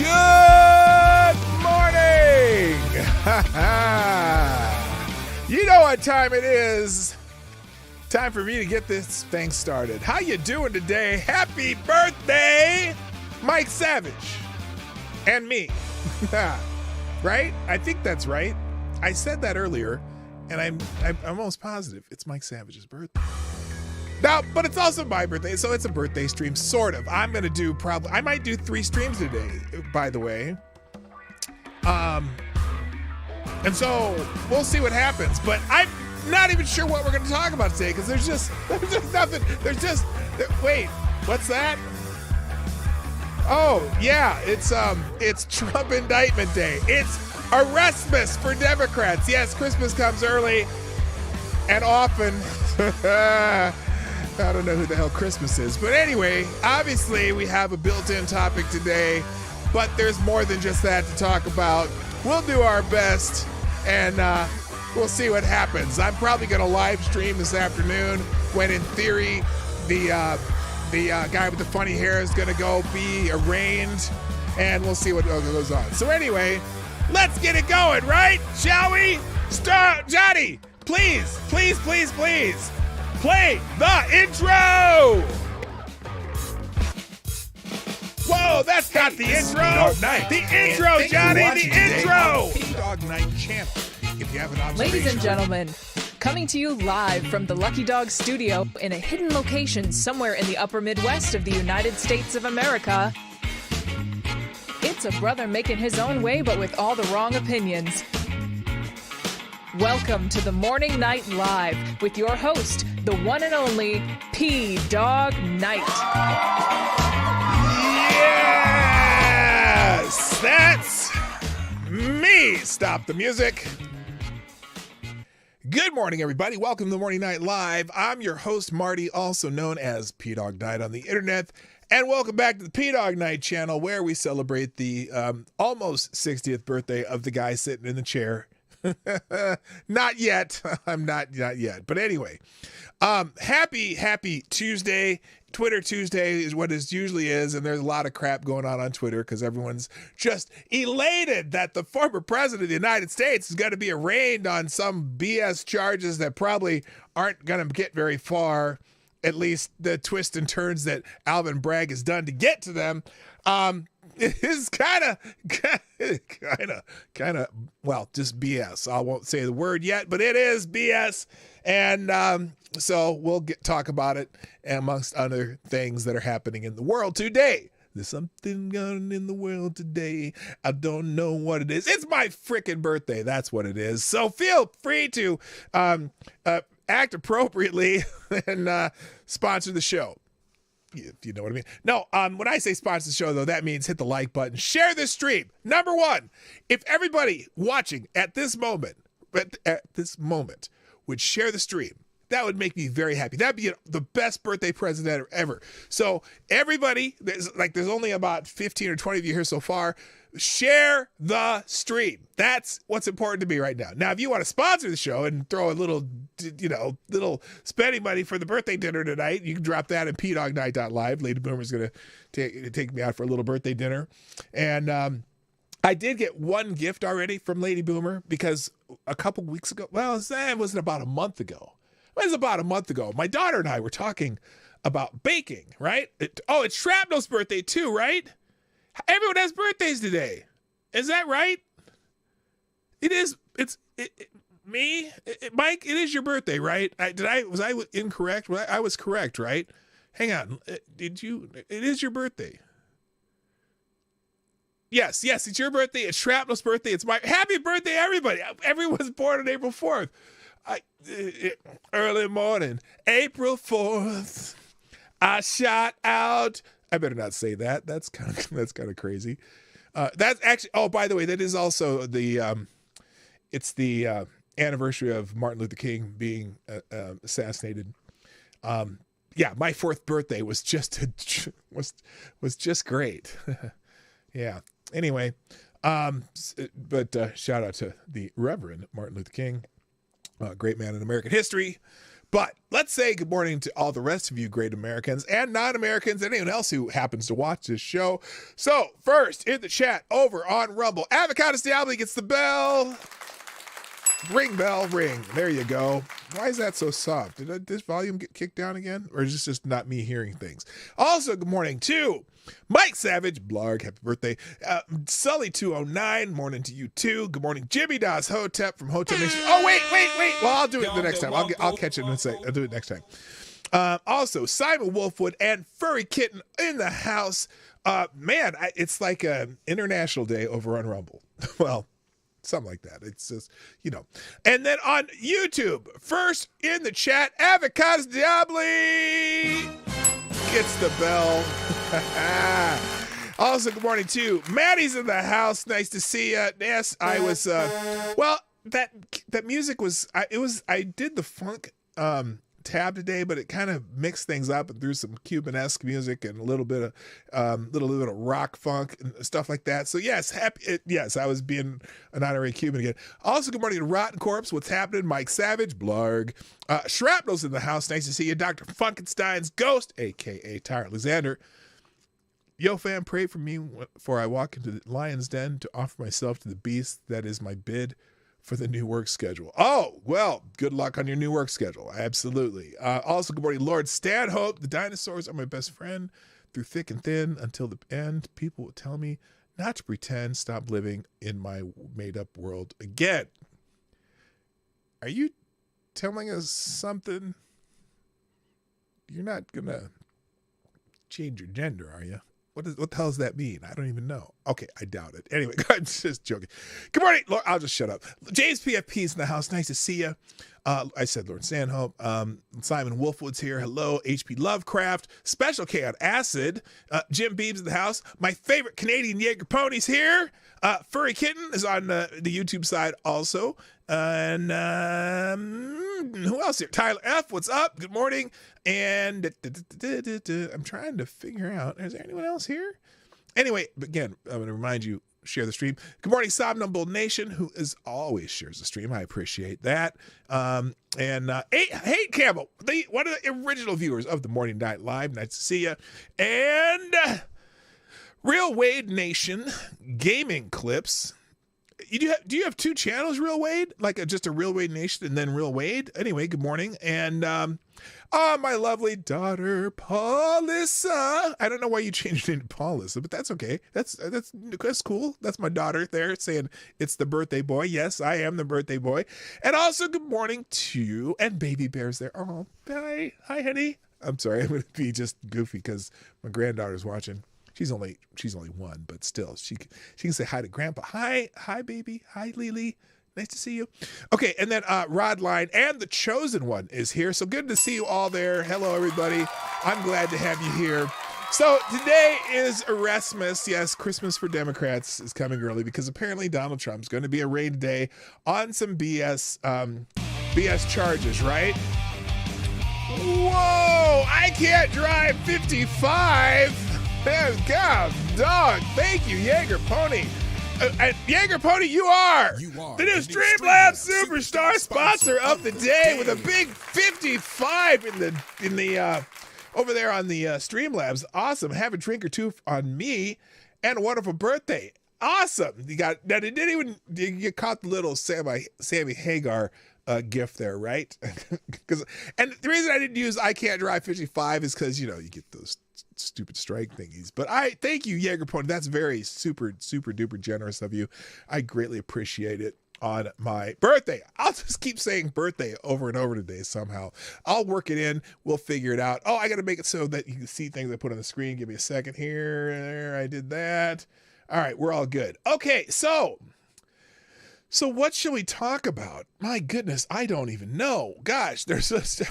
Good morning! You know what time it is. Time for me to get this thing started. How you doing today? Happy birthday, Mike Savage. And me. Right? I think that's right. I said that earlier, and I'm almost positive it's Mike Savage's birthday. Now, but it's also my birthday, so it's a birthday stream, sort of. I might do 3 streams today, by the way. And so we'll see what happens. But I'm not even sure what we're going to talk about today because there's just nothing. Wait, what's that? Oh yeah, it's Trump indictment day. It's Arrestmas for Democrats. Yes, Christmas comes early and often. I don't know who the hell Christmas is. But anyway, obviously we have a built-in topic today, but there's more than just that to talk about. We'll do our best, and we'll see what happens. I'm probably going to live stream this afternoon when, in theory, the guy with the funny hair is going to go be arraigned, and we'll see what goes on. So anyway, let's get it going, right? Shall we? Start, Johnny, please, please, please, please. Play the intro! Whoa, that's not the intro! The intro, Johnny, the intro! P-Dog Night channel. If you have an observation. Ladies and gentlemen, coming to you live from the Lucky Dog studio in a hidden location somewhere in the upper Midwest of the United States of America, it's a brother making his own way, but with all the wrong opinions. Welcome to the Morning Night Live with your host, the one and only P-Dog Night. Yes! That's me! Stop the music. Good morning, everybody. Welcome to the Morning Night Live. I'm your host, Marty, also known as P-Dog Night on the internet. And welcome back to the P-Dog Night channel, where we celebrate the almost 60th birthday of the guy sitting in the chair. Not yet. I'm not yet. But anyway, happy Tuesday. Twitter Tuesday is what it usually is, and there's a lot of crap going on Twitter because everyone's just elated that the former president of the United States is going to be arraigned on some BS charges that probably aren't going to get very far, at least the twists and turns that Alvin Bragg has done to get to them. It is kind of, well, just BS. I won't say the word yet, but it is BS. And so we'll talk about it amongst other things that are happening in the world today. There's something going on in the world today. I don't know what it is. It's my freaking birthday. That's what it is. So feel free to act appropriately and sponsor the show. If you know what I mean. No, when I say sponsor the show, though, that means hit the like button. Share this stream. Number one, if everybody watching at this moment would share the stream, that would make me very happy. That'd be the best birthday present ever. So everybody, there's only about 15 or 20 of you here so far. Share the stream. That's what's important to me right now. Now, if you want to sponsor the show and throw a little spending money for the birthday dinner tonight, you can drop that at pdognight.live. Lady Boomer's going to take me out for a little birthday dinner. And I did get one gift already from Lady Boomer because a couple weeks ago, well, it wasn't about a month ago. It was about a month ago. My daughter and I were talking about baking, right? It's Shrapnel's birthday too, right? Everyone has birthdays today. Is that right? It is. Me, Mike. It is your birthday, right? Was I incorrect? Well, I was correct, right? Hang on. Did you? It is your birthday. Yes. It's your birthday. It's Shrapnel's birthday. It's my happy birthday, everybody. Everyone's born on April 4th. Early morning, April 4th. I shot out. I better not say that. That's kind of crazy. That's actually. Oh, by the way, that is also the. It's the anniversary of Martin Luther King being assassinated. Yeah, my 4th birthday was just was just great. Yeah. Anyway, but shout out to the Reverend Martin Luther King, great man in American history. But let's say good morning to all the rest of you great Americans and non-Americans and anyone else who happens to watch this show. So first in the chat over on Rumble, Avocados Diablo gets the bell. Ring bell, ring. There you go. Why is that so soft? Did this volume get kicked down again? Or is this just not me hearing things? Also, good morning to Mike Savage, Blarg, happy birthday. Sully209, morning to you too. Good morning, Jimmy Das Hotep from Hotep Nation. Oh, wait. Well, I'll do it the next time. I'll catch it in a second. I'll do it next time. Also, Simon Wolfwood and Furry Kitten in the house. Man, it's like an international day over on Rumble. Well, something like that. It's just, And then on YouTube, first in the chat, Avocados Diablo gets the bell. Also, good morning too. Maddie's in the house. Nice to see you. Yes, I was. That music was. I did the funk tab today, but it kind of mixed things up and threw some Cuban-esque music and a little bit of rock funk and stuff like that. So yes, I was being an honorary Cuban again. Also, good morning to Rotten Corpse. What's happening? Mike Savage, Blarg. Shrapnel's in the house. Nice to see you. Dr. Funkenstein's Ghost, aka Tyre Alexander. Yo, fam, pray for me before I walk into the lion's den to offer myself to the beast that is my bid for the new work schedule. Oh, well, good luck on your new work schedule. Absolutely. Also, good morning, Lord Stanhope. The dinosaurs are my best friend through thick and thin until the end. People will tell me not to pretend, stop living in my made-up world again. Are you telling us something? You're not going to change your gender, are you? What the hell does that mean? I don't even know. Okay, I doubt it. Anyway, I'm just joking. Good morning, Lord. I'll just shut up. James PFP's in the house. Nice to see you. I said Lord Stanhope. Simon Wolfwood's here. Hello. HP Lovecraft. Special K on Acid. Jim Beeb's in the house. My favorite Canadian Jaeger pony's here. Furry Kitten is on the YouTube side also. And who else here? Tyler F. What's up? Good morning. And I'm trying to figure out, is there anyone else here? Anyway, again, I'm going to remind you, share the stream. Good morning, Somnambul Nation, who always shares the stream. I appreciate that. Hey, Campbell, one of the original viewers of the Morning Night Live. Nice to see you. And Real Wade Nation Gaming Clips. Do you have two channels, Real Wade? Like just a Real Wade Nation and then Real Wade? Anyway, good morning. And my lovely daughter, Paulissa. I don't know why you changed your name to Paulissa, but that's okay. That's cool. That's my daughter there saying it's the birthday boy. Yes, I am the birthday boy. And also good morning to, and Baby Bear's there. Oh, hi, honey. I'm sorry, I'm going to be just goofy because my granddaughter's watching. She's only one, but still, she can say hi to Grandpa. Hi, baby. Hi, Lily. Nice to see you. Okay, and then Rodline and the Chosen One is here. So good to see you all there. Hello, everybody. I'm glad to have you here. So today is Erasmus. Yes, Christmas for Democrats is coming early because apparently Donald Trump's going to be arraigned today on some BS charges, right? Whoa! I can't drive 55. God, dog. Thank you, Jaeger Pony. Jaeger Pony, you are the new Streamlabs Superstar sponsor of the day with a big 55 in the over there on the Streamlabs. Awesome. Have a drink or two on me and a wonderful birthday. Awesome. You caught the little Sammy Hagar gift there, right? And the reason I didn't use I Can't Drive 55 is because you get those stupid strike thingies. But I thank you, Jaeger Pony. That's very super duper generous of you. I greatly appreciate it on my birthday. I'll just keep saying birthday over and over today somehow. I'll work it in. We'll figure it out. Oh, I got to make it so that you can see things I put on the screen. Give me a second here. There, I did that. All right, we're all good. Okay, so what should we talk about? My goodness, I don't even know. Gosh,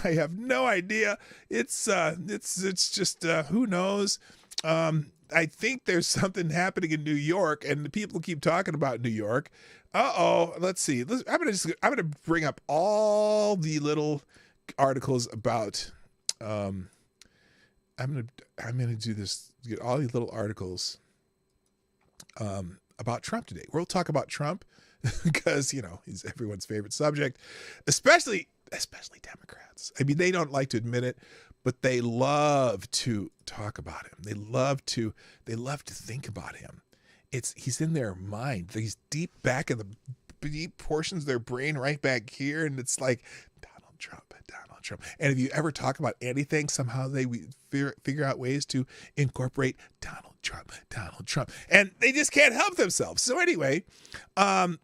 I have no idea. It's just who knows. I think there's something happening in New York, and the people keep talking about New York. Let's see. I'm gonna bring up all the little articles about. I'm gonna do this. Get all these little articles about Trump today. We'll talk about Trump. Because he's everyone's favorite subject, especially especially Democrats. I mean, they don't like to admit it, but they love to talk about him. They love to think about him. He's in their mind. He's deep back in the deep portions of their brain, right back here, and it's like Donald Trump. And if you ever talk about anything, somehow they figure out ways to incorporate Donald Trump, and they just can't help themselves. So anyway, let's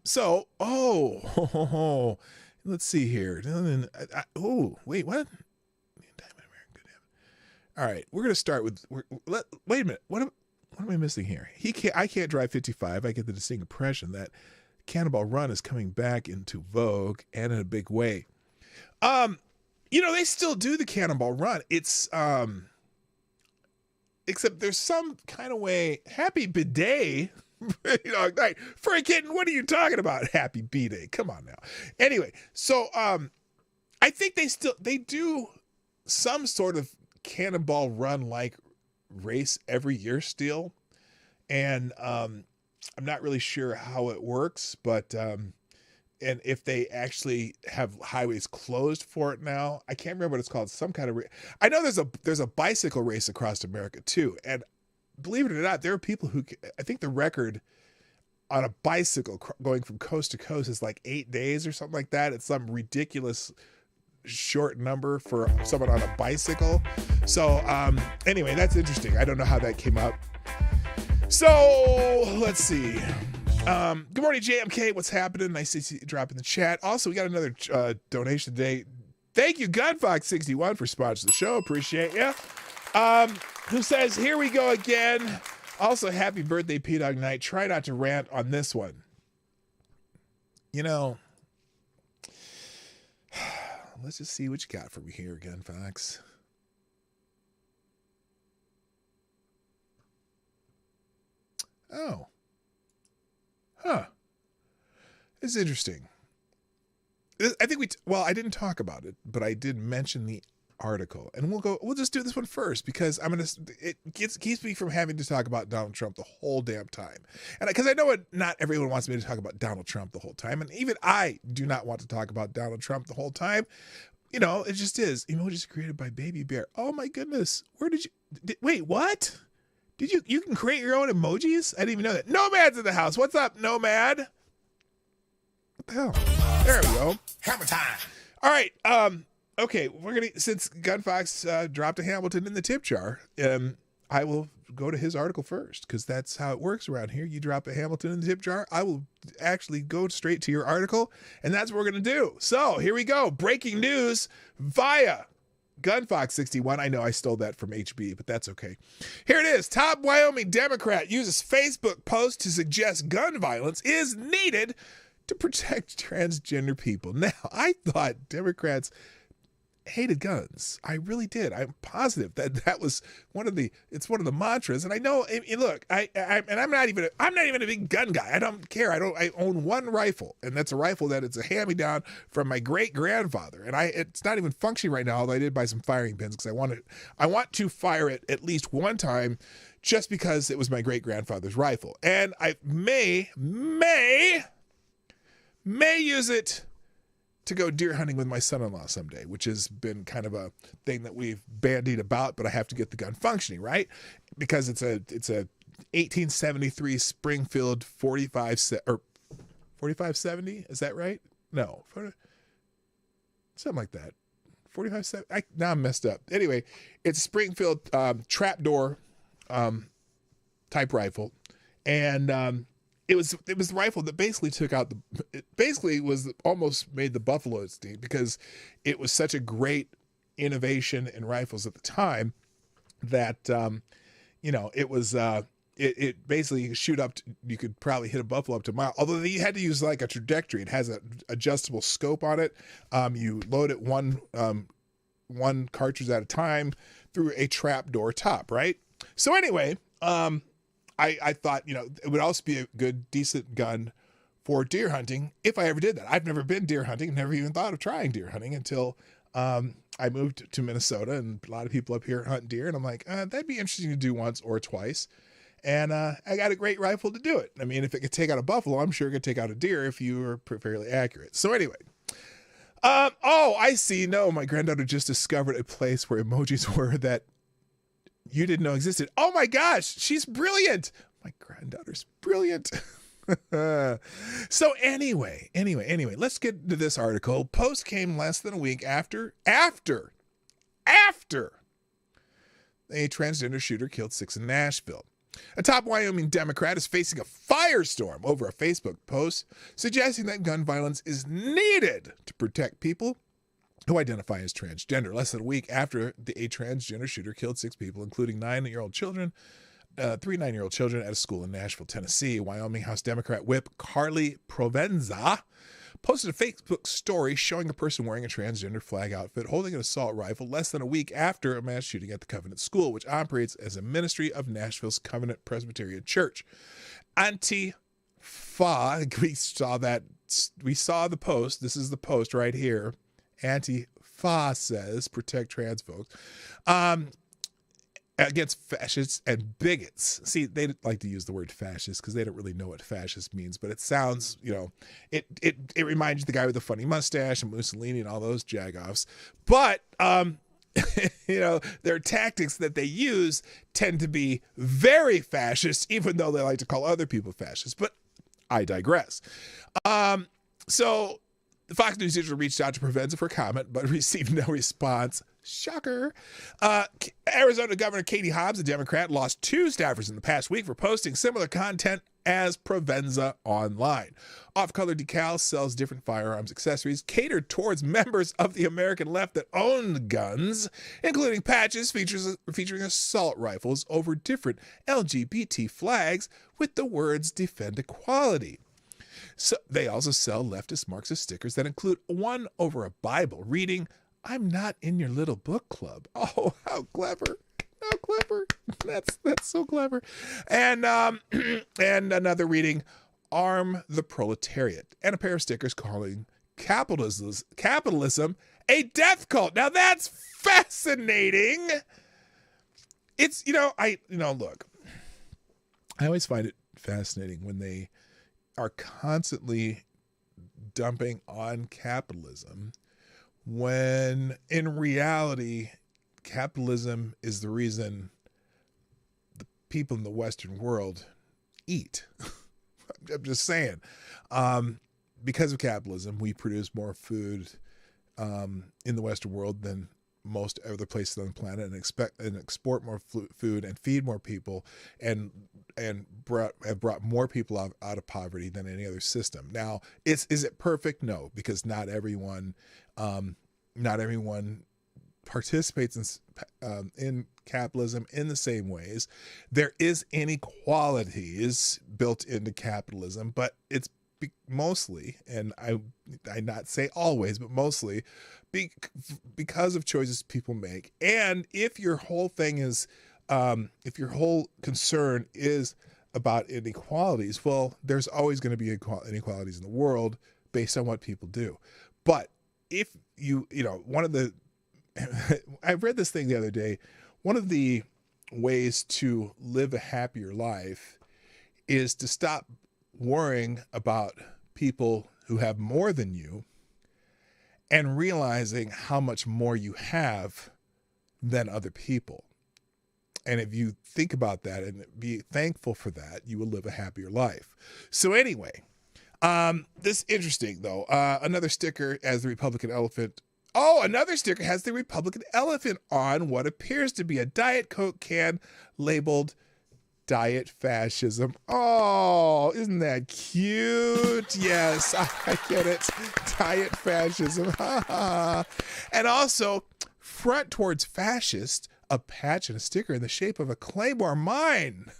see here. Wait, what? All right, we're gonna start with. Wait a minute. What am I missing here? I can't drive 55. I get the distinct impression that Cannonball Run is coming back into vogue and in a big way. They still do the Cannonball Run. It's except there's some kind of way. Happy bidet, like for a kitten. What are you talking about? Happy bidet. Come on now. Anyway, so I think they do some sort of Cannonball Run like race every year still, and I'm not really sure how it works, but and if they actually have highways closed for it now. I can't remember what it's called. Some kind of I know there's a bicycle race across America too, and believe it or not, there are people who, I think the record on a bicycle going from coast to coast is like 8 days or something like that. It's some ridiculous short number for someone on a bicycle. So anyway, that's interesting. I don't know how that came up. So let's see. Good morning, JMK. What's happening? Nice to see you drop in the chat. Also, we got another donation today. Thank you, Gunfox61, for sponsoring the show. Appreciate you. Who says, here we go again. Also, happy birthday, P-Dog Night. Try not to rant on this one. Let's just see what you got for me here, Gunfox. Oh. Huh. This is interesting. I think I didn't talk about it, but I did mention the article, and we'll just do this one first because it keeps me from having to talk about Donald Trump the whole damn time. And because I know not everyone wants me to talk about Donald Trump the whole time. And even I do not want to talk about Donald Trump the whole time. It just is. Emojis created by Baby Bear. Oh my goodness. Where wait, what? Did you can create your own emojis? I didn't even know that. Nomad's in the house. What's up, Nomad? What the hell? There we go. Hammer time. All right. Okay, since Gunfox dropped a Hamilton in the tip jar, I will go to his article first because that's how it works around here. You drop a Hamilton in the tip jar, I will actually go straight to your article, and that's what we're going to do. So here we go. Breaking news via Gunfox61. I know I stole that from HB, but that's okay. Here it is. Top Wyoming Democrat uses Facebook post to suggest gun violence is needed to protect transgender people. Now, I thought Democrats hated guns. I really did. I'm positive that was one of the mantras. And I know, look, I'm not even a big gun guy. I don't care. I own one rifle, and that's a rifle that it's a hand-me-down from my great grandfather. And it's not even functioning right now, although I did buy some firing pins because I want to fire it at least one time just because it was my great grandfather's rifle. And I may use it to go deer hunting with my son-in-law someday, which has been kind of a thing that we've bandied about, but I have to get the gun functioning, right? Because it's a 1873 Springfield 4570, is that right? No. Something like that. 4570. Now I'm messed up. Anyway, it's a Springfield trapdoor type rifle, and it was the rifle that basically almost made the Buffalo extinct because it was such a great innovation in rifles at the time that it basically shoot up you could probably hit a buffalo up to a mile, although you had to use like a trajectory. It has an adjustable scope on it. You load it one cartridge at a time through a trapdoor top, right? So anyway, I thought, it would also be a good, decent gun for deer hunting if I ever did that. I've never been deer hunting, never even thought of trying deer hunting until I moved to Minnesota, and a lot of people up here hunt deer, and I'm like, that'd be interesting to do once or twice. And I got a great rifle to do it. I mean, if it could take out a buffalo, I'm sure it could take out a deer if you were fairly accurate. So anyway, I see. No, my granddaughter just discovered a place where emojis were that you didn't know existed. Oh my gosh, she's brilliant. My granddaughter's brilliant. So anyway, let's get to this article. Post came less than a week after a transgender shooter killed 6 in Nashville. A top Wyoming Democrat is facing a firestorm over a Facebook post suggesting that gun violence is needed to protect people who identify as transgender. Less than a week after a transgender shooter killed 6 people, including 9-year-old children, 3 9-year-old children at a school in Nashville, Tennessee. Wyoming House Democrat Whip Carly Provenza posted a Facebook story showing a person wearing a transgender flag outfit holding an assault rifle less than a week after a mass shooting at the Covenant School, which operates as a ministry of Nashville's Covenant Presbyterian Church. Antifa, we saw the post. This is the post right here. Antifa says, protect trans folks. Against fascists and bigots. See, they like to use the word fascist because they don't really know what fascist means, but it sounds, it reminds you of the guy with the funny mustache and Mussolini and all those jagoffs. But, their tactics that they use tend to be very fascist, even though they like to call other people fascists. But I digress. So the Fox News Digital reached out to Provenza for comment, but received no response. Shocker. Arizona Governor Katie Hobbs, a Democrat, lost 2 staffers in the past week for posting similar content as Provenza online. Off-color decals sells different firearms accessories catered towards members of the American left that own guns, including patches featuring assault rifles over different LGBT flags with the words "Defend Equality." So they also sell leftist Marxist stickers that include one over a Bible reading, "I'm not in your little book club." Oh, how clever. How clever. That's so clever. And and another reading, "Arm the Proletariat," and a pair of stickers calling capitalism a death cult. Now that's fascinating. It's, look, I always find it fascinating when they are constantly dumping on capitalism when in reality capitalism is the reason the people in the Western world eat. I'm just saying, because of capitalism we produce more food in the Western world than most other places on the planet, and export more food and feed more people, and have brought more people out of poverty than any other system. Now, is it perfect? No, because not everyone participates in capitalism in the same ways. There is inequalities built into capitalism, but it's mostly, and I not say always, but mostly because of choices people make. And if your whole thing is, if your whole concern is about inequalities, well, there's always going to be inequalities in the world based on what people do. But if one of the, I read this thing the other day, one of the ways to live a happier life is to stop worrying about people who have more than you and realizing how much more you have than other people. And if you think about that and be thankful for that, you will live a happier life. So anyway, this is interesting though. Another sticker as the Republican elephant. Oh, another sticker has the Republican elephant on what appears to be a Diet Coke can labeled "Diet Fascism." Oh, isn't that cute? Yes, I get it. Diet Fascism. And also, front towards fascist, a patch and a sticker in the shape of a Claymore mine.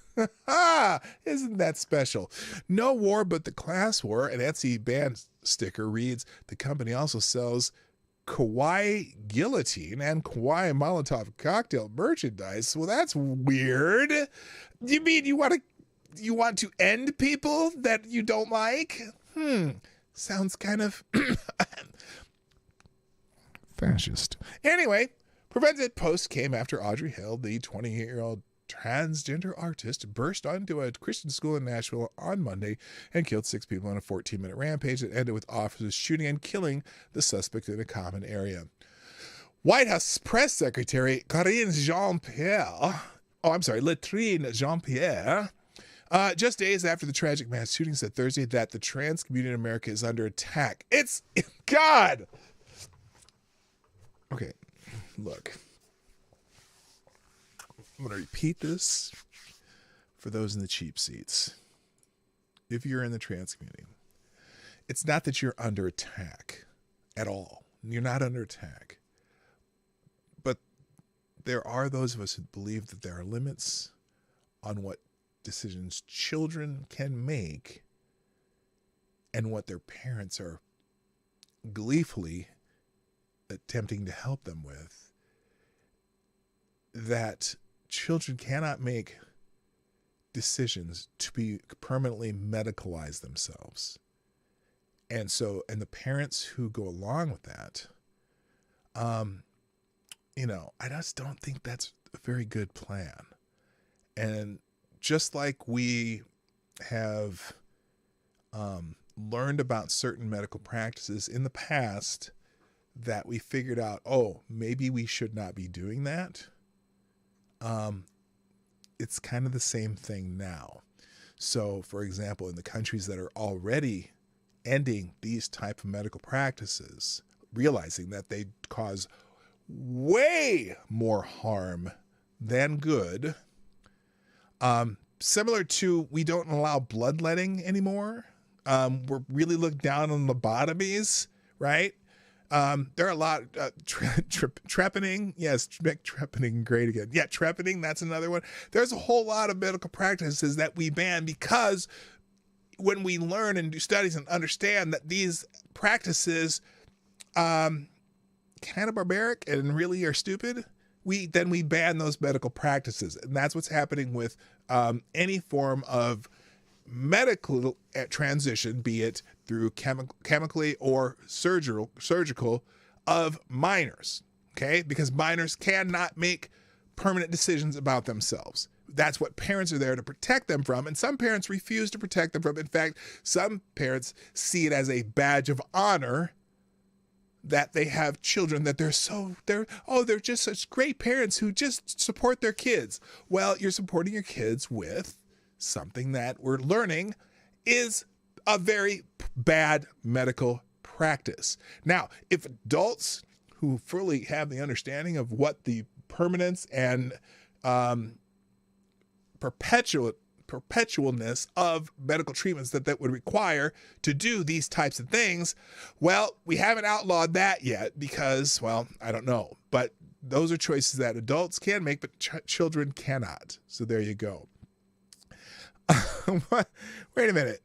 Isn't that special? No war but the class war. An Etsy band sticker reads, the company also sells Kawaii guillotine and Kawaii Molotov cocktail merchandise. Well, that's weird. You mean you want to end people that you don't like? Sounds kind of fascist. Anyway, Prevented post came after Audrey Hill, the 28-year-old transgender artist burst onto a Christian school in Nashville on Monday and killed 6 people in a 14-minute rampage that ended with officers shooting and killing the suspect in a common area. White House Press Secretary Latrine Jean-Pierre, just days after the tragic mass shooting, said Thursday that the trans community in America is under attack. It's God. Okay, look. I'm going to repeat this for those in the cheap seats. If you're in the trans community, it's not that you're under attack at all. You're not under attack. But there are those of us who believe that there are limits on what decisions children can make and what their parents are gleefully attempting to help them with, that children cannot make decisions to be permanently medicalize themselves. And the parents who go along with that, I just don't think that's a very good plan. And just like we have learned about certain medical practices in the past that we figured out, maybe we should not be doing that. It's kind of the same thing now. So, for example, in the countries that are already ending these type of medical practices, realizing that they cause way more harm than good, similar to we don't allow bloodletting anymore. We're really looked down on lobotomies, right? There are a lot, trepanning. Yes, trepanning, great again. Yeah, trepanning, that's another one. There's a whole lot of medical practices that we ban because when we learn and do studies and understand that these practices kind of barbaric and really are stupid, we ban those medical practices. And that's what's happening with any form of medical transition, be it through chemically or surgical, of minors, okay? Because minors cannot make permanent decisions about themselves. That's what parents are there to protect them from, and some parents refuse to protect them from. In fact, some parents see it as a badge of honor that they have children that they're just such great parents who just support their kids. Well, you're supporting your kids with something that we're learning is a very bad medical practice. Now, if adults who fully have the understanding of what the permanence and perpetualness of medical treatments that would require to do these types of things, well, we haven't outlawed that yet because, well, I don't know. But those are choices that adults can make, but children cannot. So there you go. Wait a minute.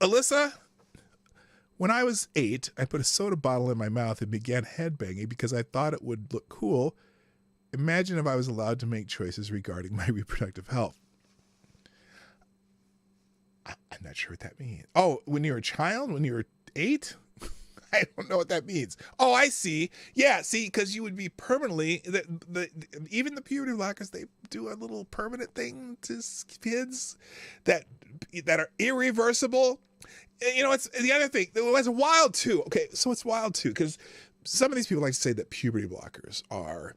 Alyssa, when I was 8, I put a soda bottle in my mouth and began headbanging because I thought it would look cool. Imagine if I was allowed to make choices regarding my reproductive health. I'm not sure what that means. Oh, when you were a child? When you were 8? I don't know what that means. Oh, I see. Yeah, see, because you would be permanently, even the puberty blockers, they do a little permanent thing to kids that are irreversible. You know, it's the other thing. It's wild too. Okay, so it's wild too because some of these people like to say that puberty blockers are,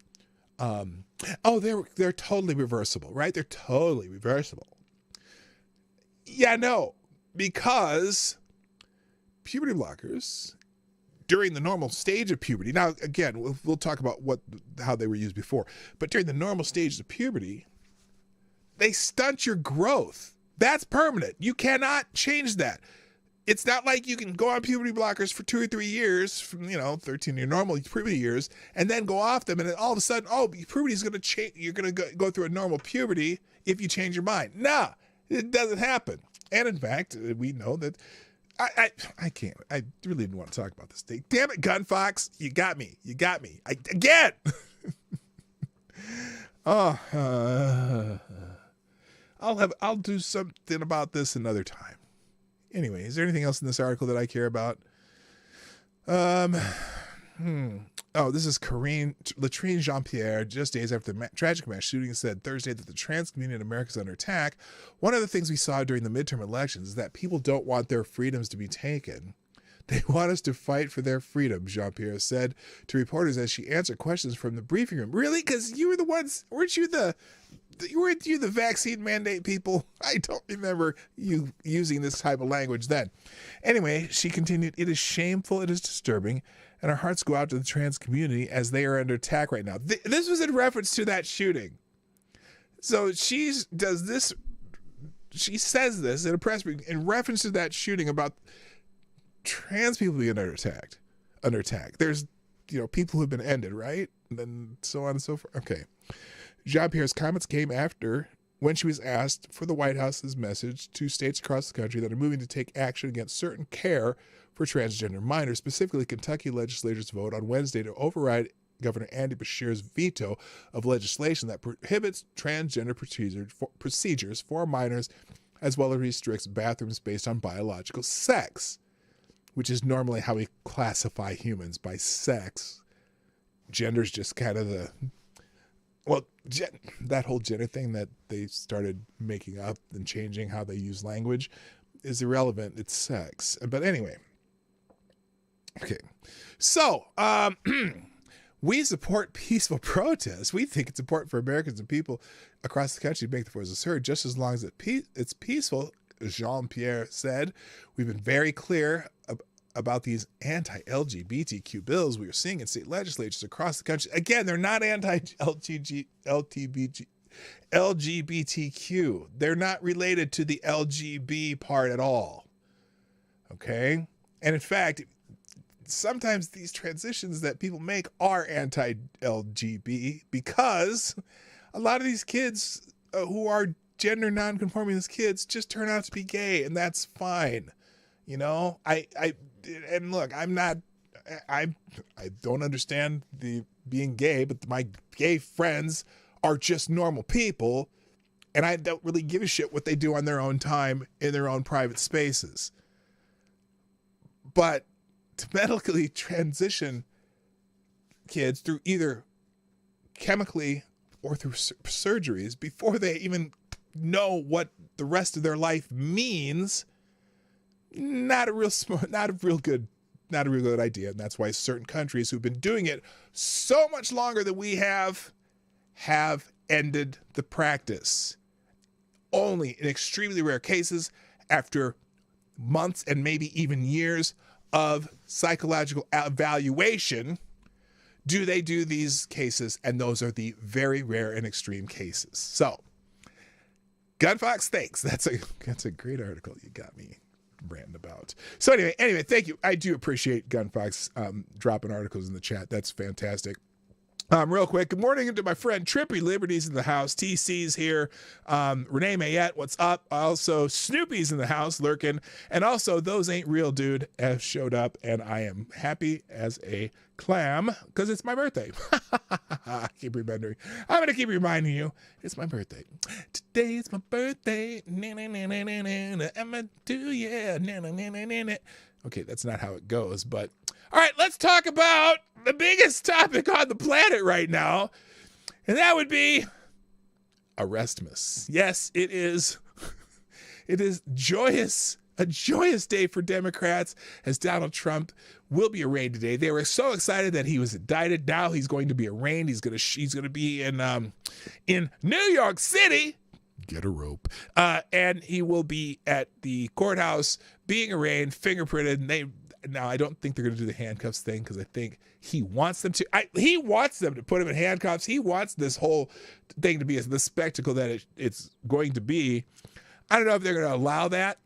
they're totally reversible, right? They're totally reversible. Yeah, no, because puberty blockers during the normal stage of puberty. Now, again, we'll talk about how they were used before, but during the normal stages of puberty, they stunt your growth. That's permanent. You cannot change that. It's not like you can go on puberty blockers for 2 or 3 years from, 13 your normal puberty years and then go off them and then all of a sudden, puberty is going to change. You're going to go through a normal puberty if you change your mind. Nah, it doesn't happen. And in fact, we know that I can't. I really didn't want to talk about this thing. Damn it, Gun Fox. You got me. Again. I'll do something about this another time. Anyway, is there anything else in this article that I care about? this is Latrine Jean-Pierre, just days after the tragic mass shooting, said Thursday that the trans community in America is under attack. One of the things we saw during the midterm elections is that people don't want their freedoms to be taken. They want us to fight for their freedom, Jean-Pierre said to reporters as she answered questions from the briefing room. Really? Because you were the ones, weren't you the vaccine mandate people? I don't remember you using this type of language then. Anyway, she continued, it is shameful, it is disturbing, and our hearts go out to the trans community as they are under attack right now. This was in reference to that shooting. So she says this in a press briefing in reference to that shooting about trans people being under attack. There's, people who have been ended, right? And then so on and so forth. Okay. Jean-Pierre's comments came after when she was asked for the White House's message to states across the country that are moving to take action against certain care for transgender minors. Specifically, Kentucky legislators vote on Wednesday to override Governor Andy Beshear's veto of legislation that prohibits transgender procedures for minors, as well as restricts bathrooms based on biological sex, which is normally how we classify humans, by sex. Gender's just kind of that whole gender thing that they started making up and changing how they use language is irrelevant. It's sex. But anyway. Okay. So, we support peaceful protests. We think it's important for Americans and people across the country to make the voices heard just as long as it's peaceful, Jean-Pierre said. We've been very clear about these anti-LGBTQ bills we are seeing in state legislatures across the country. Again, they're not anti-LGBTQ. They're not related to the LGB part at all. Okay? And in fact, sometimes these transitions that people make are anti-LGB because a lot of these kids who are gender non-conforming as kids just turn out to be gay, and that's fine. And look, I don't understand the being gay, but my gay friends are just normal people, and I don't really give a shit what they do on their own time in their own private spaces. But to medically transition kids through either chemically or through surgeries before they even know what the rest of their life means, not a real good idea. And that's why certain countries who've been doing it so much longer than we have ended the practice. Only in extremely rare cases, after months and maybe even years of psychological evaluation, do they do these cases, and those are the very rare and extreme cases. So, Gunfox, thanks. That's a great article you got me ranting about. So anyway, thank you. I do appreciate Gunfox dropping articles in the chat. That's fantastic. Real quick, good morning to my friend Trippy Liberty's in the house. TC's here. Renee Mayette, what's up? Also, Snoopy's in the house lurking. And also, Those Ain't Real Dude have showed up, and I am happy as a clam because it's my birthday. I keep remembering. I'm going to keep reminding you, it's my birthday. Today is my birthday. I'm do yeah. Okay, that's not how it goes, but all right, let's talk about the biggest topic on the planet right now, and that would be Arrestmas. Yes, it is. It is a joyous day for Democrats as Donald Trump will be arraigned today. They were so excited that he was indicted. Now he's going to be arraigned. He's going to be in New York City. Get a rope. And he will be at the courthouse being arraigned, fingerprinted. Now, I don't think they're going to do the handcuffs thing because I think he wants them to. He wants them to put him in handcuffs. He wants this whole thing to be the spectacle that it's going to be. I don't know if they're going to allow that.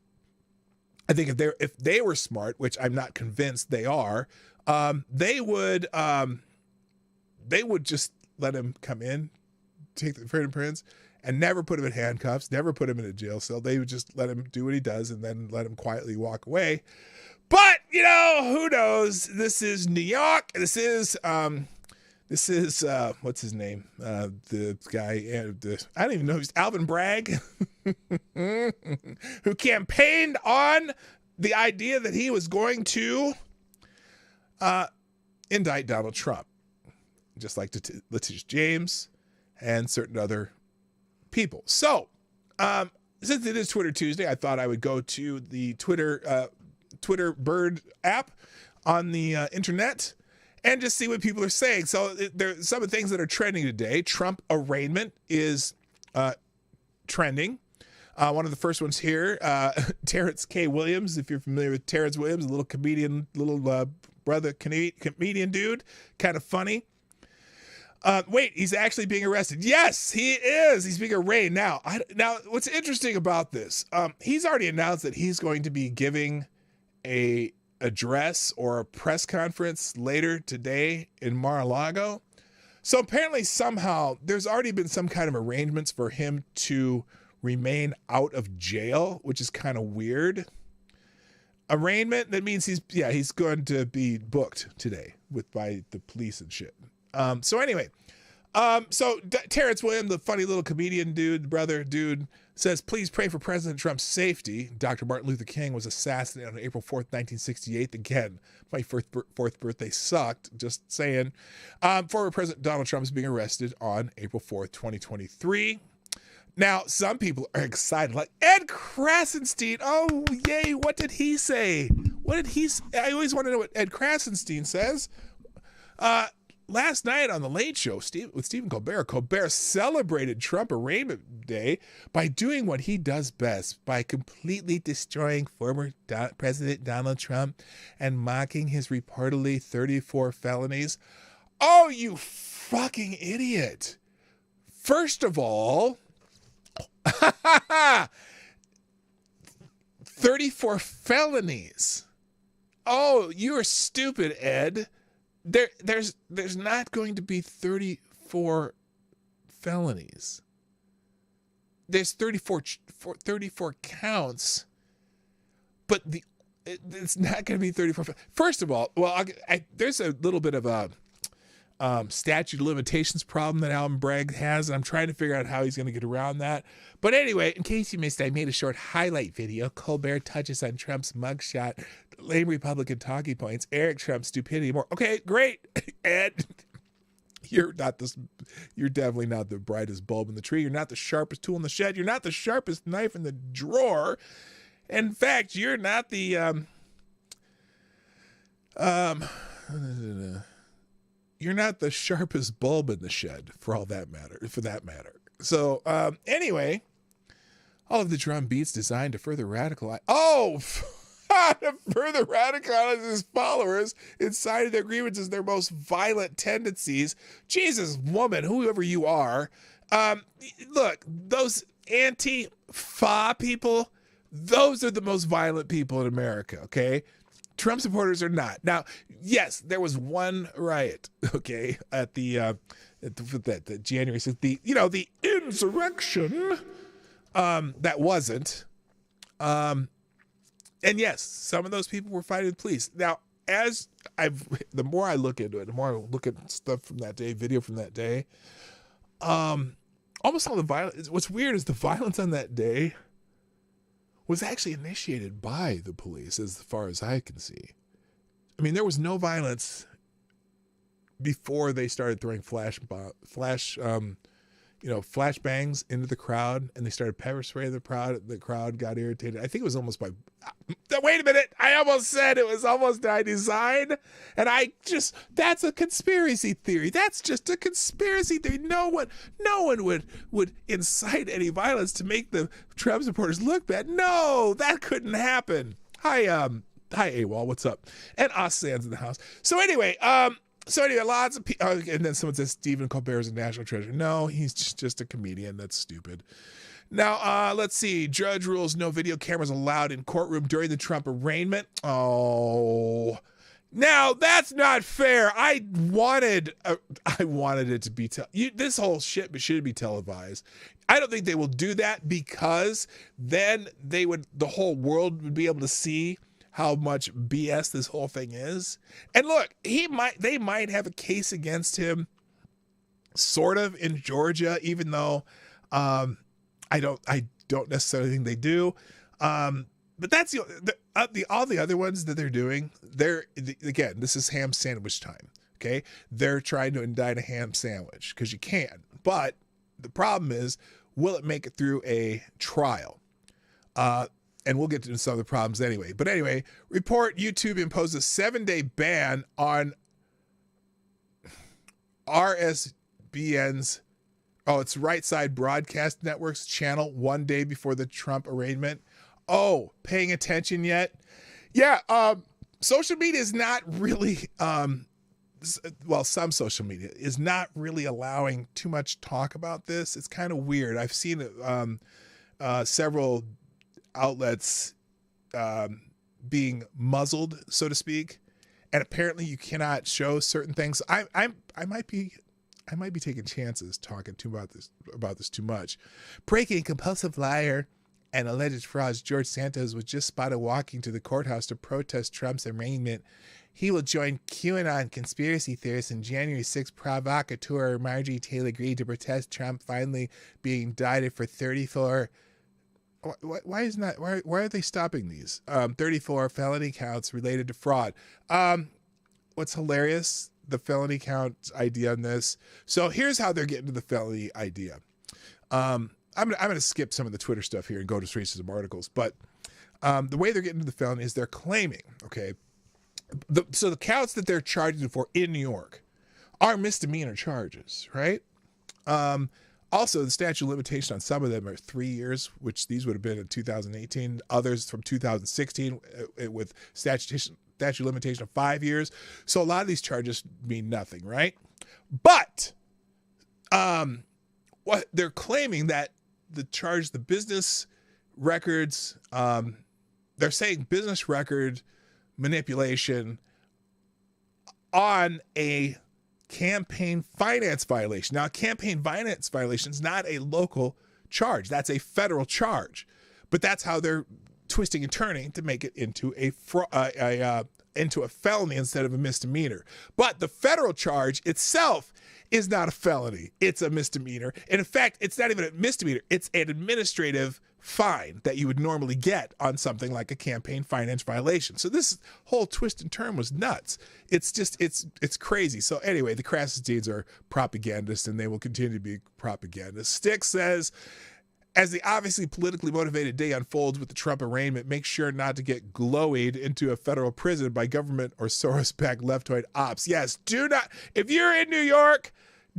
I think if they were smart, which I'm not convinced they are, they would just let him come in, take the fingerprints, and never put him in handcuffs, never put him in a jail cell. They would just let him do what he does and then let him quietly walk away. But, who knows? This is New York. This is what's his name? The guy, I don't even know, he's Alvin Bragg, who campaigned on the idea that he was going to indict Donald Trump. just like Letitia James and certain other people. So, since it is Twitter Tuesday, I thought I would go to the Twitter Bird app on the internet and just see what people are saying. So there's some of the things that are trending today. Trump arraignment is trending. One of the first ones here, Terrence K. Williams, if you're familiar with Terrence Williams, a little comedian, brother comedian dude, kind of funny. Wait, he's actually being arrested. Yes, he is. He's being arraigned. Now, what's interesting about this, he's already announced that he's going to be giving a address or a press conference later today in Mar-a-Lago. So apparently somehow there's already been some kind of arrangements for him to remain out of jail, which is kind of weird. Arraignment, that means he's going to be booked today by the police and shit. So anyway, Terrence Williams, the funny little comedian brother dude, says, please pray for President Trump's safety. Dr. Martin Luther King was assassinated on April 4th, 1968. Again, my fourth birthday sucked, just saying. Former President Donald Trump is being arrested on April 4th, 2023. Now, some people are excited, like Ed Krasenstein. Oh, yay, what did he say? I always want to know what Ed Krasenstein says. Last night on The Late Show with Stephen Colbert celebrated Trump arraignment day by doing what he does best, by completely destroying former President Donald Trump and mocking his reportedly 34 felonies. Oh, you fucking idiot. First of all, 34 felonies. Oh, you're stupid, Ed. There's not going to be 34 felonies. There's 34 counts, but it's not going to be 34. First of all, there's a little bit of a statute of limitations problem that Alvin Bragg has, and I'm trying to figure out how he's going to get around that. But anyway, in case you missed, I made a short highlight video. Colbert touches on Trump's mugshot, lame Republican talking points, Eric Trump's stupidity, more. Okay, great, Ed. You're definitely not the brightest bulb in the tree. You're not the sharpest tool in the shed. You're not the sharpest knife in the drawer. In fact, you're not the you're not the sharpest bulb in the shed, for that matter. So anyway, all of the drum beats designed to further radicalize. To further radicalize his followers inside of their grievances, their most violent tendencies. Jesus, woman, whoever you are. Look, those anti-fa people, those are the most violent people in America, okay? Trump supporters are not. Now, yes, there was one riot, okay, at the January 6th, the insurrection. That wasn't. And yes, some of those people were fighting the police. Now, the more I look into it, the more I look at stuff from that day, video from that day, almost all the violence. What's weird is the violence on that day was actually initiated by the police, as far as I can see. I mean, there was no violence before they started throwing flashbangs into the crowd, and they started pepper spraying the crowd. The crowd got irritated. I think it was almost by. Wait a minute! I almost said it was almost by design, and that's a conspiracy theory. That's just a conspiracy theory. No one would incite any violence to make the Trump supporters look bad. No, that couldn't happen. Hi AWOL, what's up? And Sands in the house. So anyway, lots of people, and then someone says Stephen Colbert is a national treasure. No, he's just a comedian. That's stupid. Now, let's see. Judge rules no video cameras allowed in courtroom during the Trump arraignment. Oh, now that's not fair. I wanted it to be this whole shit should be televised. I don't think they will do that, because then the whole world would be able to see how much BS this whole thing is. And look, they might have a case against him, sort of, in Georgia, even though I don't necessarily think they do. But that's all the other ones that they're doing. Again, this is ham sandwich time. okay? They're trying to indict a ham sandwich because you can. But the problem is, will it make it through a trial? And we'll get to some of the problems anyway. But anyway, report YouTube imposes 7-day ban on RSBN's, it's Right Side Broadcast Network's channel 1 day before the Trump arraignment. Oh, paying attention yet? Yeah, social media is not really, some social media is not really allowing too much talk about this. It's kind of weird. I've seen several outlets being muzzled, so to speak, and apparently you cannot show certain things. I might be taking chances talking about this too much. Breaking compulsive liar and alleged frauds, George Santos was just spotted walking to the courthouse to protest Trump's arraignment. He will join QAnon conspiracy theorists and January 6th provocateur Marjorie Taylor Greene to protest Trump finally being indicted for 34. Why are they stopping these? 34 felony counts related to fraud. What's hilarious, the felony count idea on this. So here's how they're getting to the felony idea. I'm going to skip some of the Twitter stuff here and go to straight to some articles. But the way they're getting to the felony is they're claiming, okay, so the counts that they're charging for in New York are misdemeanor charges, right? Also, the statute of limitation on some of them are 3 years, which these would have been in 2018. Others from 2016 with statute of limitation of 5 years. So a lot of these charges mean nothing, right? But what they're claiming that the business records, they're saying business record manipulation on a campaign finance violation. Now, campaign finance violation is not a local charge. That's a federal charge. But that's how they're twisting and turning to make it into a felony instead of a misdemeanor. But the federal charge itself is not a felony. It's a misdemeanor. And in fact, it's not even a misdemeanor. It's an administrative fine that you would normally get on something like a campaign finance violation. So this whole twist and turn was nuts. It's just, it's crazy. So anyway, the crassest deeds are propagandists and they will continue to be propagandists. Stick says, as the obviously politically motivated day unfolds with the Trump arraignment, make sure not to get glowed into a federal prison by government or Soros-backed leftoid ops. Yes, do not. If you're in New York,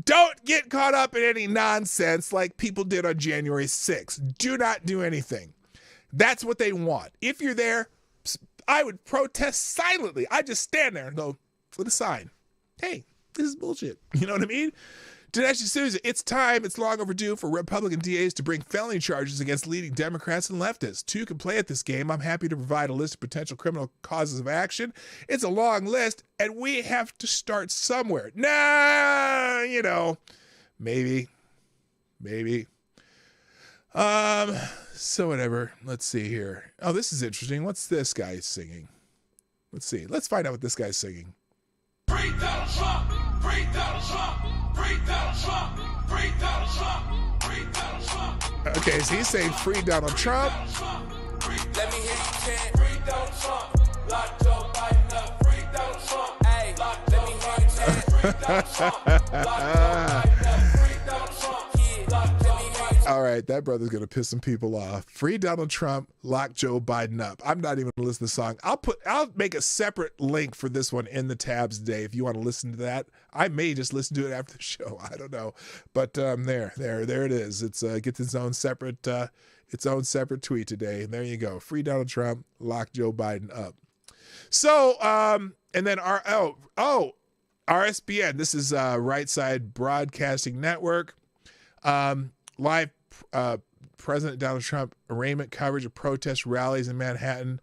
don't get caught up in any nonsense like people did on January 6th. Do not do anything. That's what they want. If you're there, I would protest silently. I just stand there and go with a sign. Hey, this is bullshit. You know what I mean? Dinesh D'Souza, it's time, it's long overdue for Republican DAs to bring felony charges against leading Democrats and leftists. Two can play at this game. I'm happy to provide a list of potential criminal causes of action. It's a long list, and we have to start somewhere. Nah, maybe. So whatever. Let's see here. Oh, this is interesting. What's this guy singing? Let's see. Let's find out what this guy's singing. Free Donald Trump! Free Donald Trump! Free Donald Trump! Free Donald Trump! Free Donald Trump! Okay, so he's saying free Donald Trump. Let me hear you chant. Free Donald Trump! Lock Joe Biden up. Free Donald Trump! Hey, let me hear you chant. Free Donald Trump! Lock Joe Biden up. Free Donald Trump! All right, that brother's going to piss some people off. Free Donald Trump, lock Joe Biden up. I'm not even going to listen to the song. I'll make a separate link for this one in the tabs today if you want to listen to that. I may just listen to it after the show. I don't know. But there it is. It's gets its own separate tweet today. And there you go. Free Donald Trump, lock Joe Biden up. So, and then RSBN. This is Right Side Broadcasting Network. Live President Donald Trump arraignment coverage of protest rallies in Manhattan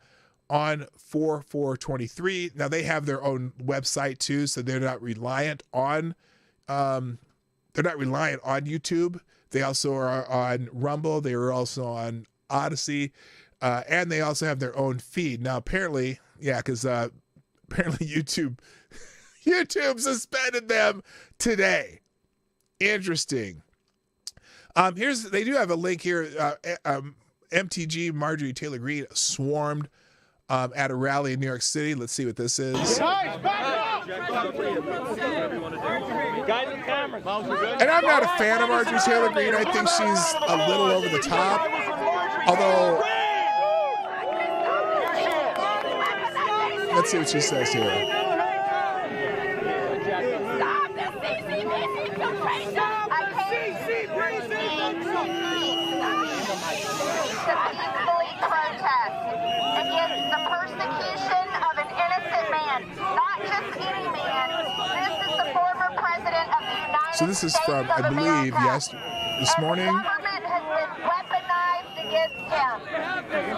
on 4/4/23. Now they have their own website too, so they're not reliant on YouTube. They also are on Rumble. They are also on Odyssey, and they also have their own feed. Now apparently, because apparently YouTube suspended them today. Interesting. They do have a link here. MTG Marjorie Taylor Greene swarmed at a rally in New York City. Let's see what this is. And I'm not a fan of Marjorie Taylor Greene. I think she's a little over the top. Although, let's see what she says here. Peacefully protest against the persecution of an innocent man, not just any man. This is the former president of the United States. So this is from, I believe, this morning. The government has been weaponized against him.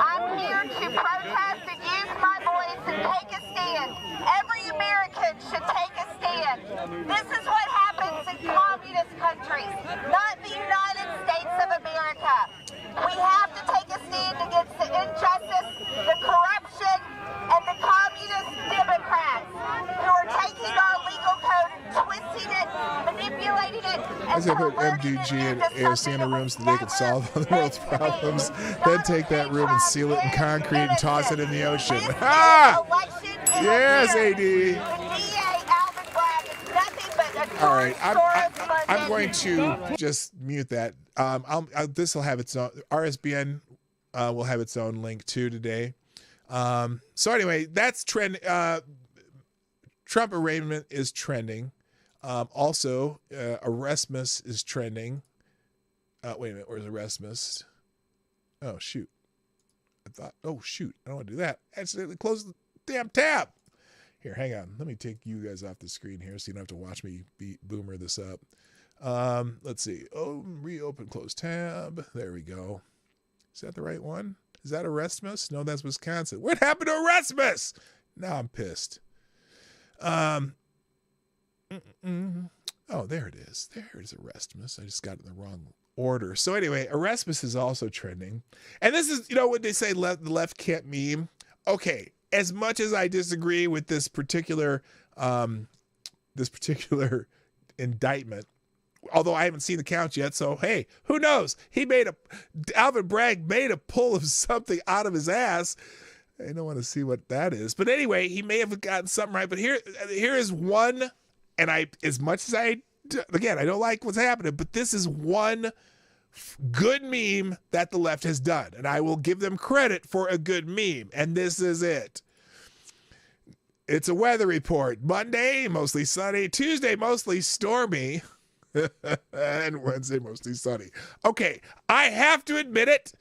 I'm here to protest and use my voice and take a stand. Every American should take a stand. This is what happens in communist countries, not the United States of America. We have to take a stand against the injustice, the corruption, and the communist Democrats who are taking our legal code and twisting it, manipulating it, and As I put MDG and AOC in a room so they could solve all the world's problems, then take that room and seal it in concrete and toss it in the ocean. Ah! Yes, AD. All right, I'm going to just mute that. This will have its own, RSBN will have its own link too today. So anyway, that's trend. Trump arraignment is trending. Also, Erasmus is trending. Wait a minute, where's Erasmus? Oh shoot! Oh shoot! I don't want to do that. I accidentally closed the damn tab. Here, hang on. Let me take you guys off the screen here so you don't have to watch me boomer this up. Let's see. Oh, reopen, close tab. There we go. Is that the right one? Is that Erasmus? No, that's Wisconsin. What happened to Erasmus? Now I'm pissed. Oh, there it is. There is Erasmus. I just got it in the wrong order. So anyway, Erasmus is also trending. And this is, when they say the left can't meme. Okay. As much as I disagree with this particular indictment, although I haven't seen the count yet, so hey, who knows? Alvin Bragg made a pull of something out of his ass. I don't want to see what that is, but anyway, he may have gotten something right. But here is one, and as much as I don't like what's happening, but this is one good meme that the left has done, and I will give them credit for a good meme, and this is it. It's a weather report. Monday, mostly sunny. Tuesday, mostly stormy. And Wednesday, mostly sunny. Okay, I have to admit it.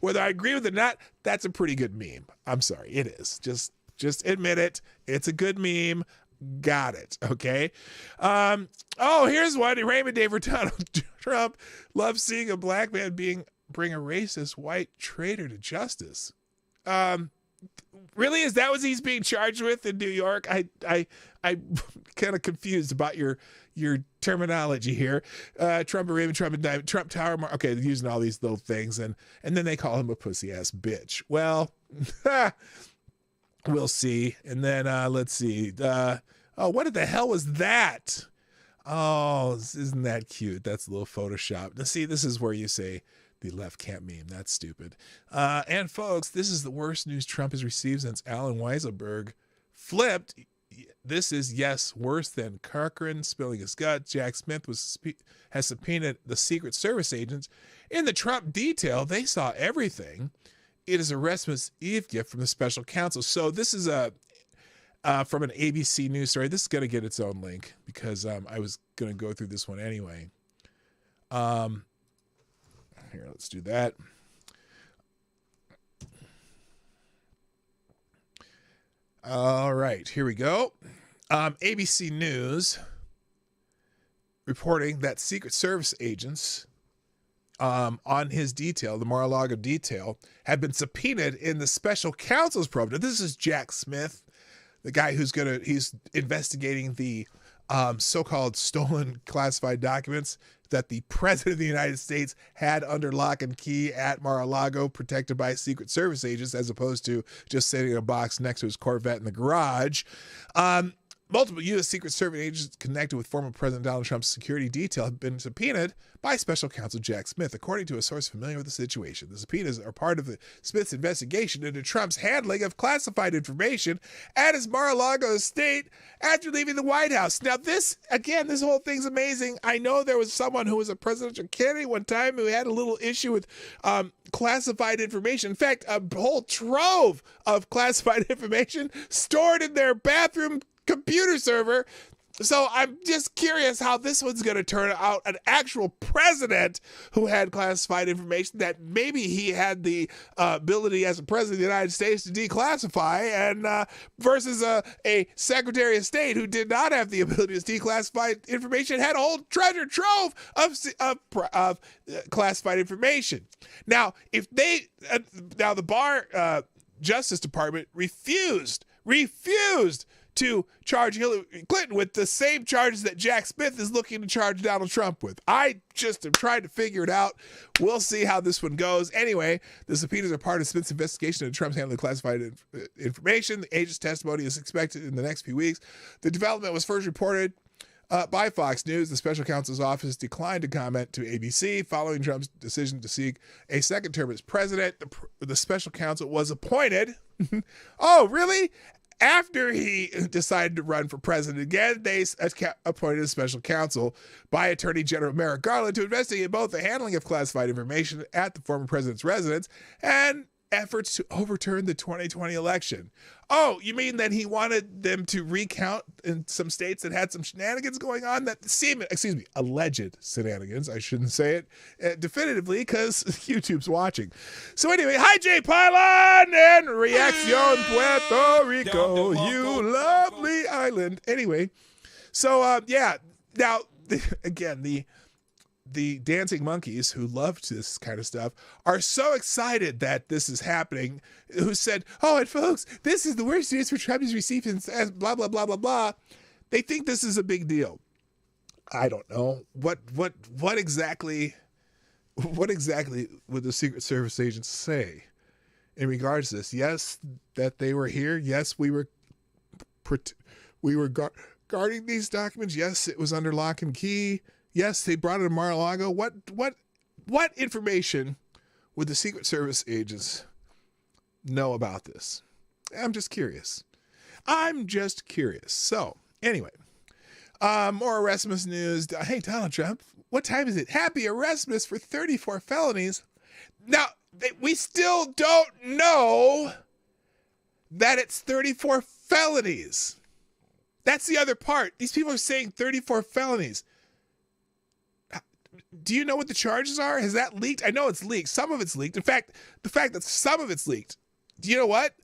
Whether I agree with it or not, that's a pretty good meme. I'm sorry, it is. Just admit it. It's a good meme. Got it. Okay. Here's one. Raymond Day for Donald Trump loves seeing a black man bring a racist white traitor to justice. Really? Is that what he's being charged with in New York? I'm kind of confused about your terminology here. Trump arraignment, Trump indictment, Trump Tower. Okay, they're using all these little things, and then they call him a pussy ass bitch. Well, we'll see. And then let's see. What the hell was that? Oh, isn't that cute? That's a little Photoshop. Now, see, this is where you say the left can't meme. That's stupid. And folks, this is the worst news Trump has received since Alan Weisselberg flipped. This is, yes, worse than Corcoran spilling his guts. Jack Smith has subpoenaed the Secret Service agents. In the Trump detail, they saw everything. It is a Christmas Eve gift from the special counsel. So this is from an ABC News story. This is going to get its own link because I was going to go through this one anyway. Here, let's do that. All right, here we go. ABC News reporting that Secret Service agents on his detail, the Mar-a-Lago detail, have been subpoenaed in the special counsel's probe. Now, this is Jack Smith, the guy he's investigating the so-called stolen classified documents that the President of the United States had under lock and key at Mar-a-Lago, protected by Secret Service agents, as opposed to just sitting in a box next to his Corvette in the garage. Multiple U.S. Secret Service agents connected with former President Donald Trump's security detail have been subpoenaed by Special Counsel Jack Smith, according to a source familiar with the situation. The subpoenas are part of the Smith's investigation into Trump's handling of classified information at his Mar-a-Lago estate after leaving the White House. Now, this whole thing's amazing. I know there was someone who was a presidential candidate one time who had a little issue with classified information. In fact, a whole trove of classified information stored in their bathroom computer server. So I'm just curious how this one's going to turn out. An actual president who had classified information that maybe he had the ability as a president of the United States to declassify, and versus a Secretary of State who did not have the ability to declassify information, had a whole treasure trove of classified information. Now, if they now the Barr Justice Department refused to charge Hillary Clinton with the same charges that Jack Smith is looking to charge Donald Trump with. I just am trying to figure it out. We'll see how this one goes. Anyway, the subpoenas are part of Smith's investigation into Trump's handling of classified information. The agent's testimony is expected in the next few weeks. The development was first reported by Fox News. The special counsel's office declined to comment to ABC following Trump's decision to seek a second term as president. The special counsel was appointed. Oh, really? After he decided to run for president again, they appointed a special counsel by Attorney General Merrick Garland to investigate both the handling of classified information at the former president's residence and efforts to overturn the 2020 election. Oh, you mean that he wanted them to recount in some states that had some shenanigans going on that seem, alleged shenanigans. I shouldn't say it definitively because YouTube's watching. So anyway, hi Jay Pylon and Reaccion Puerto Rico, you lovely island. Anyway, so yeah, now again, the dancing monkeys who loved this kind of stuff are so excited that this is happening, who said, oh, and folks, this is the worst news for Trump has received since blah, blah, blah, blah, blah. They think this is a big deal. I don't know. What exactly would the Secret Service agents say in regards to this? Yes, that they were here. Yes, we were guarding these documents. Yes, it was under lock and key. Yes, they brought it to Mar-a-Lago. What information would the Secret Service agents know about this? I'm just curious. So, anyway, more Erasmus news. Hey, Donald Trump, what time is it? Happy Erasmus for 34 felonies. Now, we still don't know that it's 34 felonies. That's the other part. These people are saying 34 felonies. Do you know what the charges are? Has that leaked? I know it's leaked. Some of it's leaked. In fact, the fact that some of it's leaked, do you know what?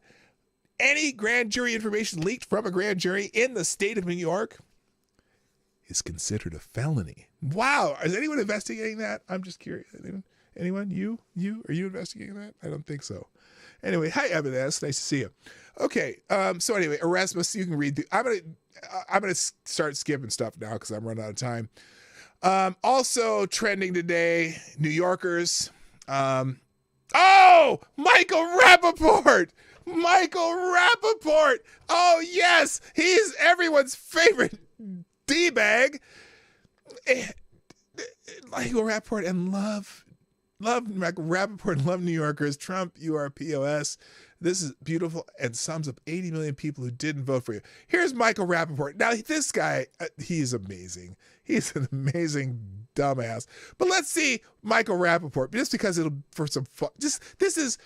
Any grand jury information leaked from a grand jury in the state of New York is considered a felony. Wow. Is anyone investigating that? I'm just curious. Anyone? You? Are you investigating that? I don't think so. Anyway, hi, Evan S. Nice to see you. Okay. So anyway, Erasmus, you can read. I'm gonna start skipping stuff now because I'm running out of time. Also trending today, New Yorkers. Michael Rappaport. Oh, yes. He's everyone's favorite D-bag. Michael Rappaport and love Michael Rappaport and love New Yorkers. Trump, you are POS. This is beautiful and sums up 80 million people who didn't vote for you. Here's Michael Rappaport. Now, this guy, he's amazing. He's an amazing dumbass. But let's see Michael Rappaport, just because it'll, for some fun. This is,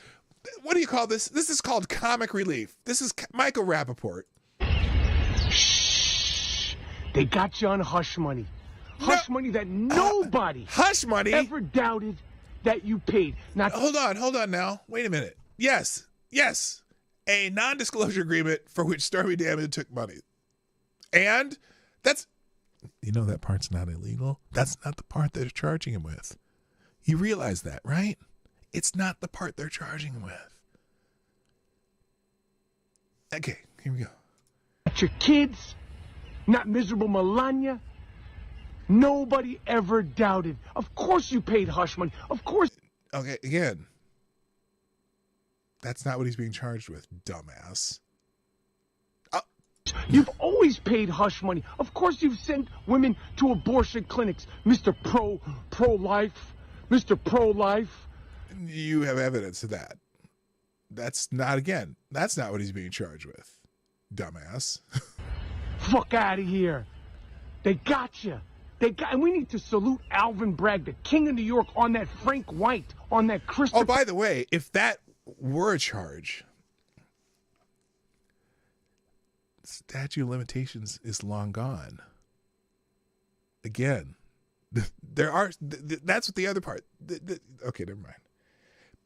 what do you call this? This is called comic relief. This is Michael Rappaport. Shh. They got you on hush money. Hush money that nobody hush money ever doubted that you paid. Now, hold on now. Wait a minute. Yes. A non-disclosure agreement for which Stormy Daniels took money. And that's, that part's not illegal. That's not the part they're charging him with. You realize that, right? It's not the part they're charging him with. Okay, here we go. Your kids, not miserable Melania. Nobody ever doubted. Of course you paid hush money. Of course. Okay, again. That's not what he's being charged with, dumbass. You've always paid hush money. Of course you've sent women to abortion clinics, Mr. Pro-life, Mr. Pro-life. You have evidence of that. That's not what he's being charged with, dumbass. Fuck out of here. They got you. And we need to salute Alvin Bragg, the king of New York, on that Frank White, on that Christopher. Oh, by the way, if that were a charge, statute of limitations is long gone. Again, that's what the other part. Okay, never mind.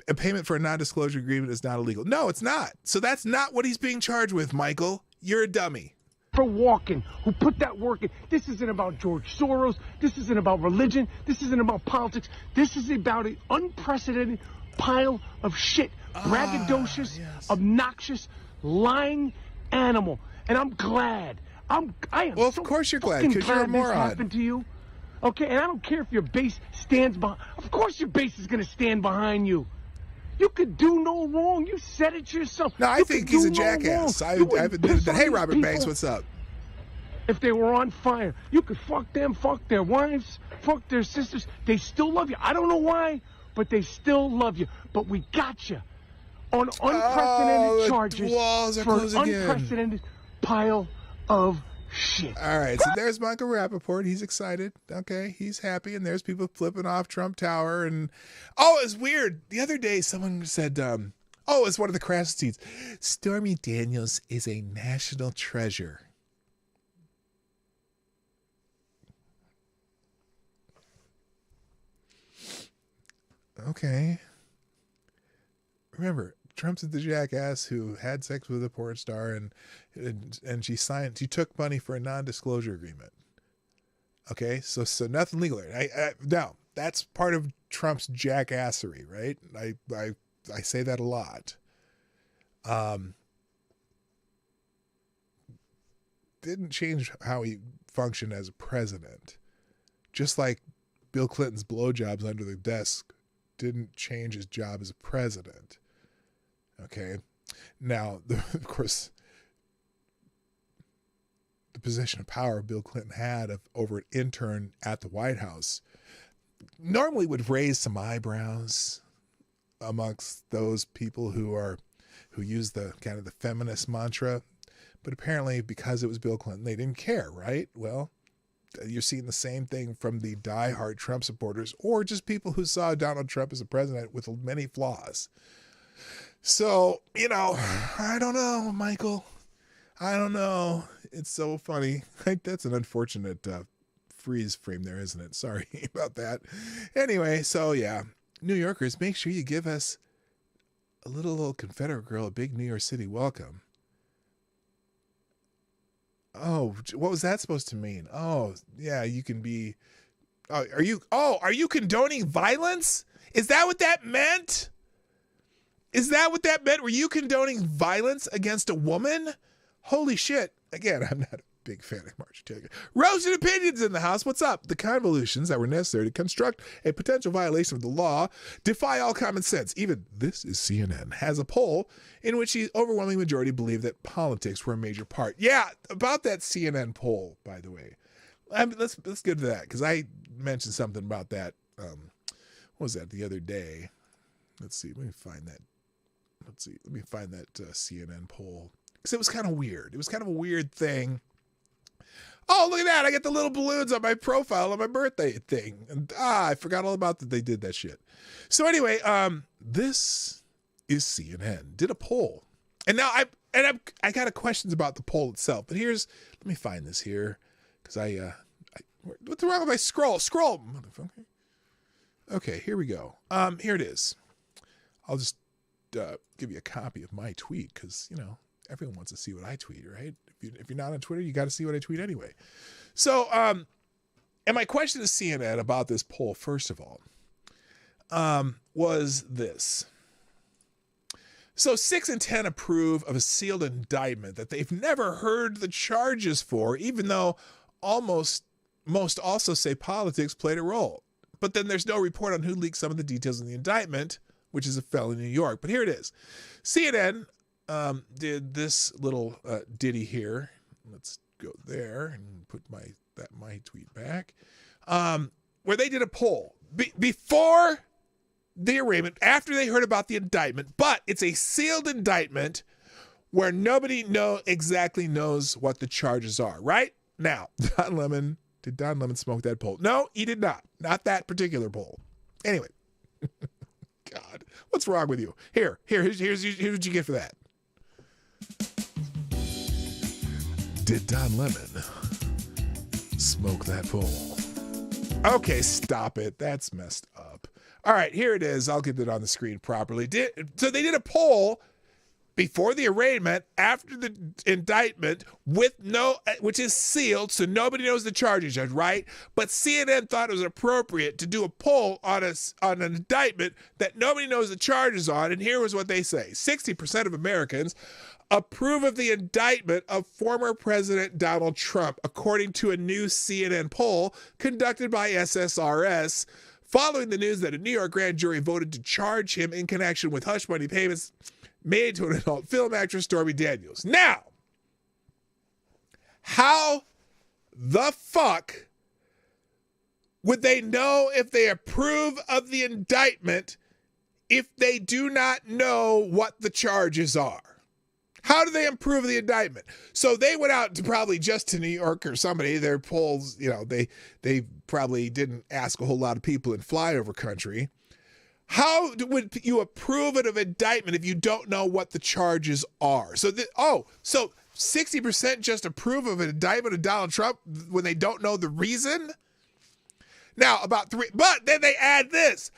A payment for a non-disclosure agreement is not illegal. No, it's not. So that's not what he's being charged with, Michael. You're a dummy. For Walken, who put that work in. This isn't about George Soros. This isn't about religion. This isn't about politics. This is about an unprecedented pile of shit. Braggadocious, yes. Obnoxious, lying animal. And I'm glad. I am. Well, of so course you're glad, because you're a moron. This happened to you. Okay, and I don't care if your base stands behind. Of course your base is going to stand behind you. You could do no wrong. You said it yourself. No, I think he's a jackass. I've admitted that. Hey, Robert Banks, what's up? If they were on fire, you could fuck them, fuck their wives, fuck their sisters. They still love you. I don't know why, but they still love you. But we got you on unprecedented charges for an unprecedented pile of shit. All right, so there's Michael Rappaport. He's excited. Okay, he's happy. And there's people flipping off Trump Tower. And oh, it's weird. The other day, someone said, it's one of the crash seats. Stormy Daniels is a national treasure. Okay. Remember, Trump's the jackass who had sex with a porn star and she took money for a non-disclosure agreement. Okay, so nothing legal there. Now that's part of Trump's jackassery, right? I say that a lot. Didn't change how he functioned as a president. Just like Bill Clinton's blowjobs under the desk didn't change his job as a president. Okay. Now, of course, the position of power Bill Clinton had over an intern at the White House normally would raise some eyebrows amongst those people who use the kind of the feminist mantra. But apparently, because it was Bill Clinton, they didn't care, right? Well, you're seeing the same thing from the diehard Trump supporters or just people who saw Donald Trump as a president with many flaws. So, I don't know, Michael. I don't know. It's so funny. That's an unfortunate freeze frame there, isn't it? Sorry about that. Anyway, so yeah, New Yorkers, make sure you give us a little Confederate girl a big New York City welcome. Oh, what was that supposed to mean? Oh, yeah, you can be. Are you condoning violence? Is that what that meant? Is that what that meant? Were you condoning violence against a woman? Holy shit. Again, I'm not a big fan of Marcia Taylor. Roasted opinions in the house. What's up? The convolutions that were necessary to construct a potential violation of the law defy all common sense. Even This Is CNN has a poll in which the overwhelming majority believe that politics were a major part. Yeah, about that CNN poll, by the way. Let's get to that, because I mentioned something about that. What was that the other day? Let's see. Let me find that CNN poll. Because it was kind of weird. It was kind of a weird thing. Oh, look at that. I got the little balloons on my profile on my birthday thing. And I forgot all about that they did that shit. So anyway, This Is CNN did a poll. And now I got questions about the poll itself. But let me find this here. Because what's wrong with my scroll? Scroll, motherfucker. Okay, here we go. Here it is. I'll just give you a copy of my tweet because, everyone wants to see what I tweet, right? If you're not on Twitter, you got to see what I tweet anyway. So, and my question to CNN about this poll, first of all, was this. So 6 in 10 approve of a sealed indictment that they've never heard the charges for, even though most also say politics played a role. But then there's no report on who leaked some of the details in the indictment, which is a felony in New York. But here it is. CNN did this little ditty here. Let's go there and put my tweet back. Where they did a poll before the arraignment, after they heard about the indictment, but it's a sealed indictment where nobody exactly knows what the charges are, right? Now, did Don Lemon smoke that poll? No, he did not. Not that particular poll. Anyway, God, what's wrong with you? Here's what you get for that. Did Don Lemon smoke that poll? Okay, stop it. That's messed up. All right, here it is. I'll get it on the screen properly. So they did a poll before the arraignment, after the indictment, which is sealed, so nobody knows the charges, right? But CNN thought it was appropriate to do a poll on an indictment that nobody knows the charges on, and here was what they say. 60% of Americans approve of the indictment of former President Donald Trump, according to a new CNN poll conducted by SSRS, following the news that a New York grand jury voted to charge him in connection with hush money payments made to an adult film actress, Stormy Daniels. Now, how the fuck would they know if they approve of the indictment if they do not know what the charges are? How do they approve the indictment? So they went out to probably just to New York or somebody. Their polls, they probably didn't ask a whole lot of people in flyover country. How would you approve of an indictment if you don't know what the charges are? So 60% just approve of an indictment of Donald Trump when they don't know the reason? Now, but then they add this.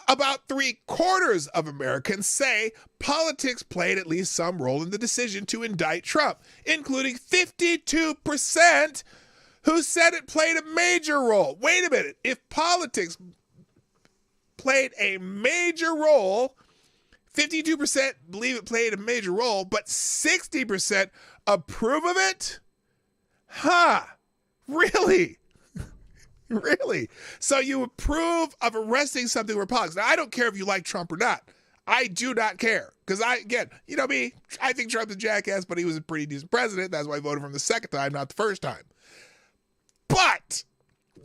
About 3/4 of Americans say politics played at least some role in the decision to indict Trump, including 52% who said it played a major role. Wait a minute. If politics played a major role, 52% believe it played a major role, but 60% approve of it? Huh. Really? Really? So you approve of arresting something for politics. Now, I don't care if you like Trump or not. I do not care. Because you know me, I think Trump's a jackass, but he was a pretty decent president. That's why I voted for him the second time, not the first time. But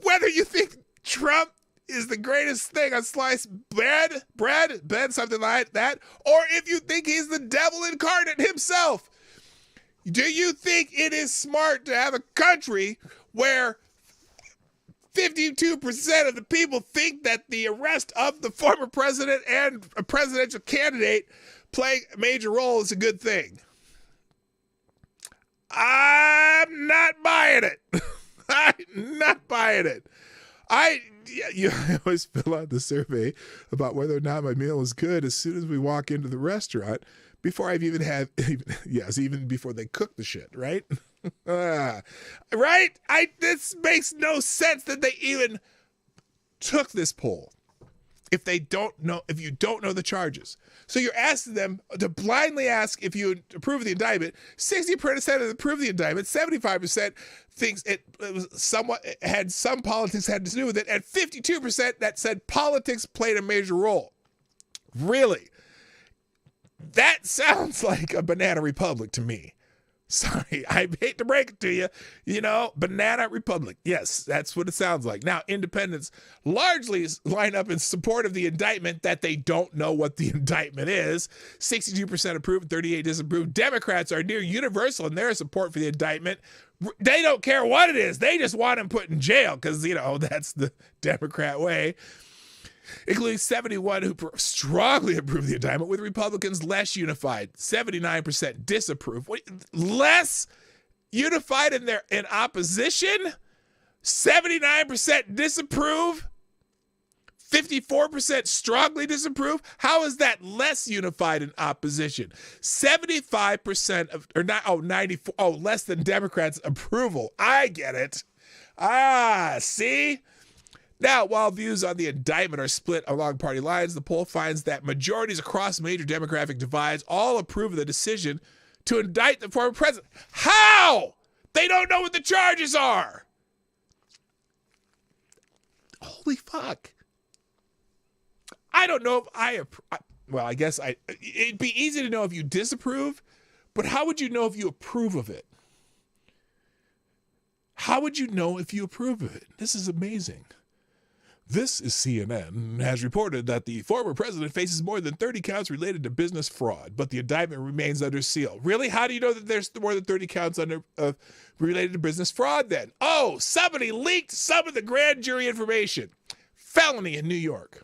whether you think Trump is the greatest thing on sliced bread, something like that, or if you think he's the devil incarnate himself, do you think it is smart to have a country where 52% of the people think that the arrest of the former president and a presidential candidate playing a major role is a good thing? I'm not buying it. I'm not buying it. I always fill out the survey about whether or not my meal is good as soon as we walk into the restaurant before I've even before they cook the shit, right? Right? This makes no sense that they even took this poll if you don't know the charges. So you're asking them to blindly ask if you approve of the indictment. 60% approve the indictment. 75% thinks it was some politics had to do with it, and 52% that said politics played a major role. Really? That sounds like a banana republic to me. Sorry, I hate to break it to you, banana republic. Yes, that's what it sounds like. Now, independents largely line up in support of the indictment that they don't know what the indictment is. 62% approve, 38% disapprove. Democrats are near universal in their support for the indictment. They don't care what it is. They just want him put in jail because, that's the Democrat way. Including 71 who strongly approve the indictment, with Republicans less unified. 79% disapprove. Less unified in opposition? 79% disapprove? 54% strongly disapprove? How is that less unified in opposition? 75% less than Democrats' approval. I get it. See? Now, while views on the indictment are split along party lines, the poll finds that majorities across major demographic divides all approve of the decision to indict the former president. How? They don't know what the charges are. Holy fuck. I don't know if I guess it'd be easy to know if you disapprove, but how would you know if you approve of it? How would you know if you approve of it? This is amazing. This is CNN has reported that the former president faces more than 30 counts related to business fraud, but the indictment remains under seal. Really? How do you know that there's more than 30 counts related to business fraud then? Oh, somebody leaked some of the grand jury information. Felony in New York.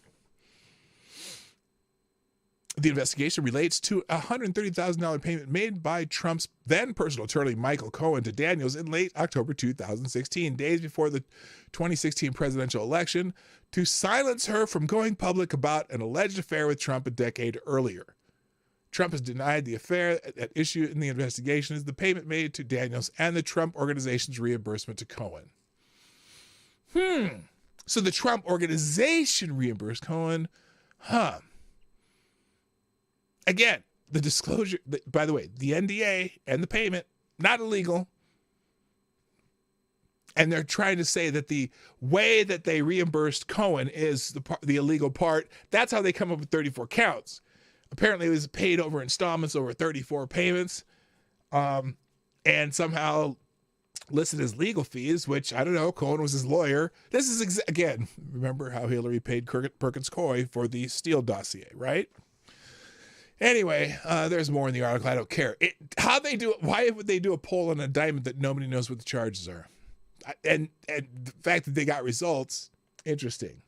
The investigation relates to a $130,000 payment made by Trump's then personal attorney Michael Cohen to Daniels in late October 2016, days before the 2016 presidential election, to silence her from going public about an alleged affair with Trump a decade earlier. Trump has denied the affair. At issue in the investigation is the payment made to Daniels and the Trump organization's reimbursement to Cohen. So the Trump organization reimbursed Cohen. Again, the disclosure, by the way, the NDA and the payment, not illegal. And they're trying to say that the way that they reimbursed Cohen is the illegal part. That's how they come up with 34 counts. Apparently, it was paid over installments over 34 payments, and somehow listed as legal fees, which, I don't know, Cohen was his lawyer. This is, again, remember how Hillary paid Perkins Coie for the Steele dossier, right? Anyway, there's more in the article. I don't care. How they do it? Why would they do a poll on an indictment that nobody knows what the charges are? And the fact that they got results, interesting.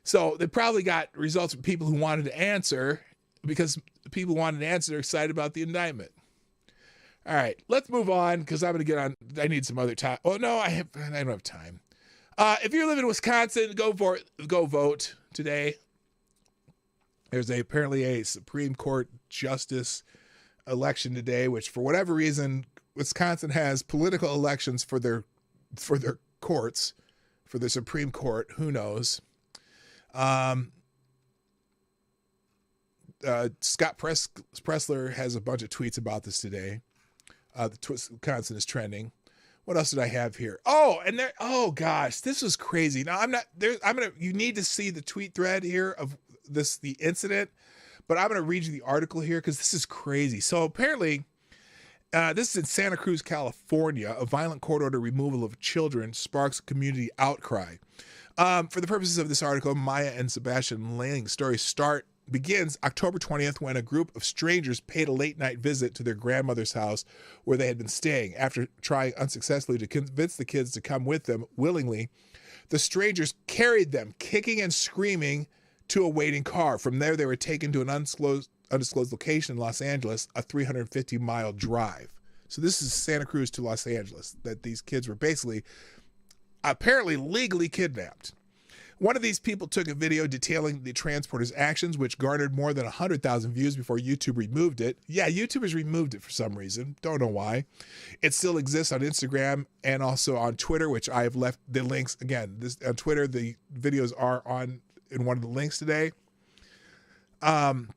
So they probably got results from people who wanted to answer, because people who wanted to answer are excited about the indictment. All right, let's move on, because I'm going to get on. I need some other time. Oh no, I don't have time. If you live in Wisconsin, go vote today. There's apparently a Supreme Court justice election today, which for whatever reason, Wisconsin has political elections for their courts, for the Supreme Court. Who knows? Scott Pressler has a bunch of tweets about this today. Wisconsin is trending. What else did I have here? Oh, and there. Oh gosh, this was crazy. Now you need to see the tweet thread here of the incident, but I'm going to read you the article here because this is crazy. So apparently, this is in Santa Cruz, California. A violent court order removal of children sparks community outcry. For the purposes of this article, Maya and Sebastian Lang's story begins October 20th when a group of strangers paid a late-night visit to their grandmother's house where they had been staying. After trying unsuccessfully to convince the kids to come with them willingly, the strangers carried them, kicking and screaming, to a waiting car. From there, they were taken to an undisclosed location in Los Angeles, a 350-mile drive. So this is Santa Cruz to Los Angeles, that these kids were basically, apparently legally kidnapped. One of these people took a video detailing the transporter's actions, which garnered more than 100,000 views before YouTube removed it. Yeah, YouTube has removed it for some reason. Don't know why. It still exists on Instagram and also on Twitter, which I have left the links. Again, on Twitter, the videos are in one of the links today. And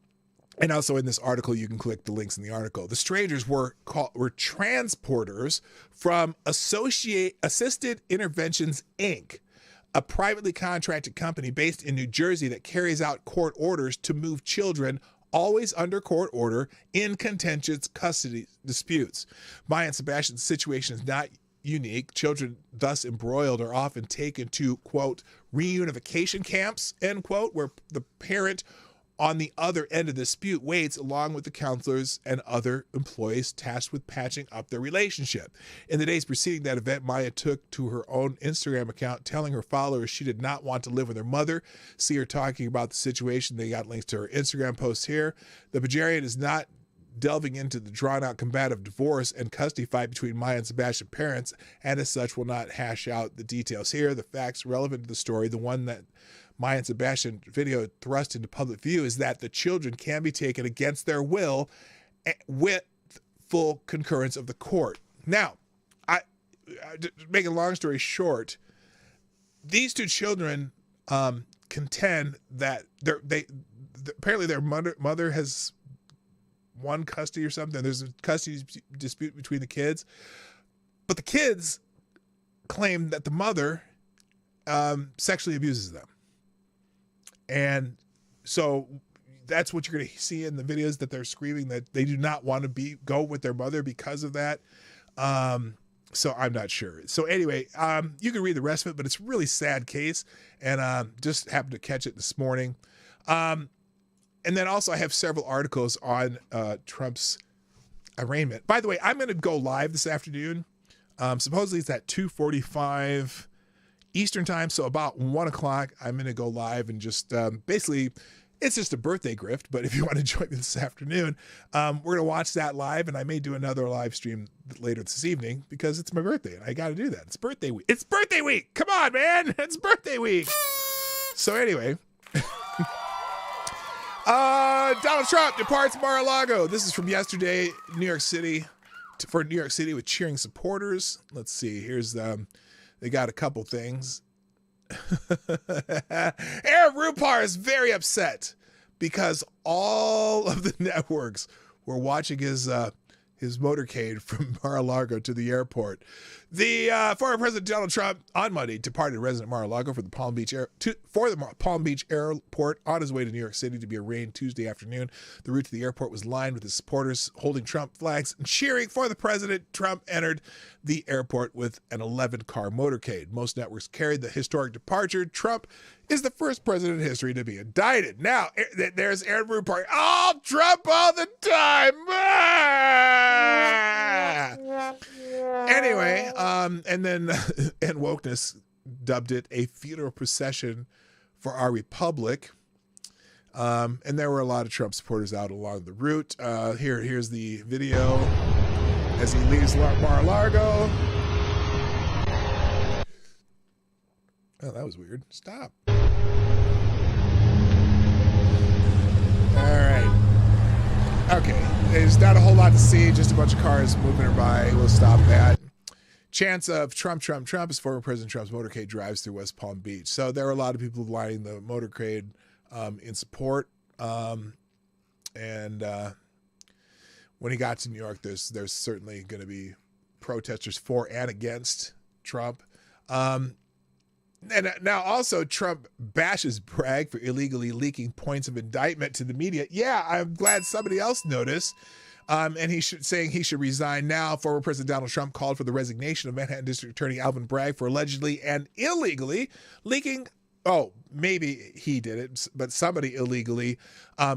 also in this article, you can click the links in the article. The strangers were transporters from Assisted Interventions, Inc., a privately contracted company based in New Jersey that carries out court orders to move children, always under court order, in contentious custody disputes. Maya and Sebastian's situation is not unique. Children thus embroiled are often taken to, quote, reunification camps, end quote, where the parent on the other end of the dispute waits along with the counselors and other employees tasked with patching up their relationship. In the days preceding that event, Maya took to her own Instagram account telling her followers she did not want to live with her mother. See her talking about the situation. They got links to her Instagram post here. The Bajarian is not delving into the drawn-out combative divorce and custody fight between Maya and Sebastian's parents, and as such will not hash out the details here. The facts relevant to the story, the one that Maya and Sebastian video thrust into public view, is that the children can be taken against their will with full concurrence of the court. Now, make a long story short, these two children contend that apparently their mother has won custody or something. There's a custody dispute between the kids, but the kids claim that the mother sexually abuses them. And so that's what you're going to see in the videos, that they're screaming that they do not want to go with their mother because of that. So I'm not sure. So anyway, you can read the rest of it, but it's a really sad case, and just happened to catch it this morning. And then also I have several articles on Trump's arraignment. By the way, I'm going to go live this afternoon. Supposedly it's at 2:45 Eastern time, so about 1 o'clock I'm going to go live and just basically, it's just a birthday grift, but if you want to join me this afternoon, we're going to watch that live, and I may do another live stream later this evening because it's my birthday, and I got to do that. It's birthday week. It's birthday week! Come on, man! It's birthday week! So anyway, Donald Trump departs Mar-a-Lago. This is from yesterday, New York City, for New York City with cheering supporters. Let's see, here's they got a couple things. Aaron Rupar is very upset because all of the networks were watching his motorcade from Mar-a-Lago to the airport. The former President Donald Trump on Monday departed resident Mar-a-Lago for the Palm Beach airport on his way to New York City to be arraigned Tuesday afternoon. The route to the airport was lined with his supporters holding Trump flags and cheering for the president. Trump entered the airport with an 11-car motorcade. Most networks carried the historic departure. Trump is the first president in history to be indicted. Now, there's Aaron Rupar. Oh, Trump all the time. Anyway, and then and Wokeness dubbed it a funeral procession for our republic. And there were a lot of Trump supporters out along the route. Here's the video as he leaves Mar-a-Lago. Oh, that was weird. Stop. All right. Okay. There's not a whole lot to see. Just a bunch of cars moving by. We'll stop that. Chance of Trump as former President Trump's motorcade drives through West Palm Beach. So there are a lot of people lining the motorcade in support. And when he got to New York, there's certainly going to be protesters for and against Trump. And now also Trump bashes Bragg for illegally leaking points of indictment to the media. Yeah, I'm glad somebody else noticed. And saying he should resign now. Former President Donald Trump called for the resignation of Manhattan District Attorney Alvin Bragg for allegedly and illegally leaking. Oh, maybe he did it, but somebody illegally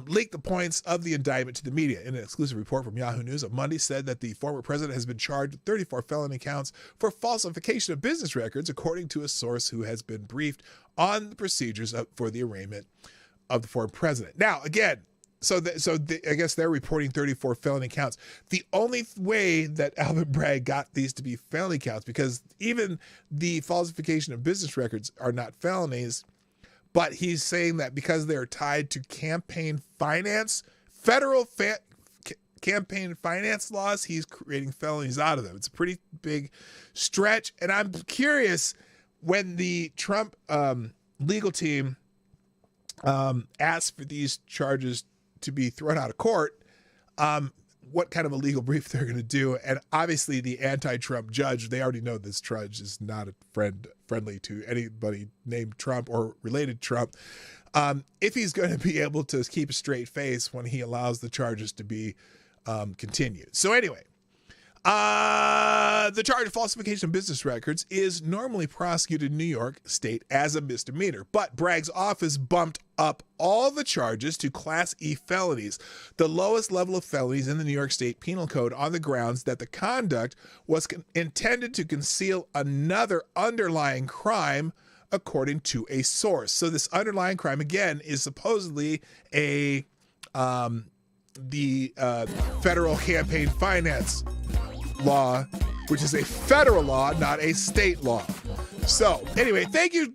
leaked the points of the indictment to the media. In an exclusive report from Yahoo News on Monday said that the former president has been charged with 34 felony counts for falsification of business records, according to a source who has been briefed on the procedures for the arraignment of the former president. Now, again, I guess they're reporting 34 felony counts. The only way that Alvin Bragg got these to be felony counts, because even the falsification of business records are not felonies, but he's saying that because they're tied to campaign finance, federal campaign finance laws, he's creating felonies out of them. It's a pretty big stretch. And I'm curious, when the Trump legal team asked for these charges to be thrown out of court, what kind of a legal brief they're going to do. And obviously the anti-Trump judge, they already know this judge is not a friendly to anybody named Trump or related Trump. If he's going to be able to keep a straight face when he allows the charges to be continued. So anyway, the charge of falsification of business records is normally prosecuted in New York State as a misdemeanor, but Bragg's office bumped up all the charges to Class E felonies, the lowest level of felonies in the New York State Penal Code, on the grounds that the conduct was intended to conceal another underlying crime, according to a source. So this underlying crime, again, is supposedly the federal campaign finance law, which is a federal law, not a state law. So anyway, thank you,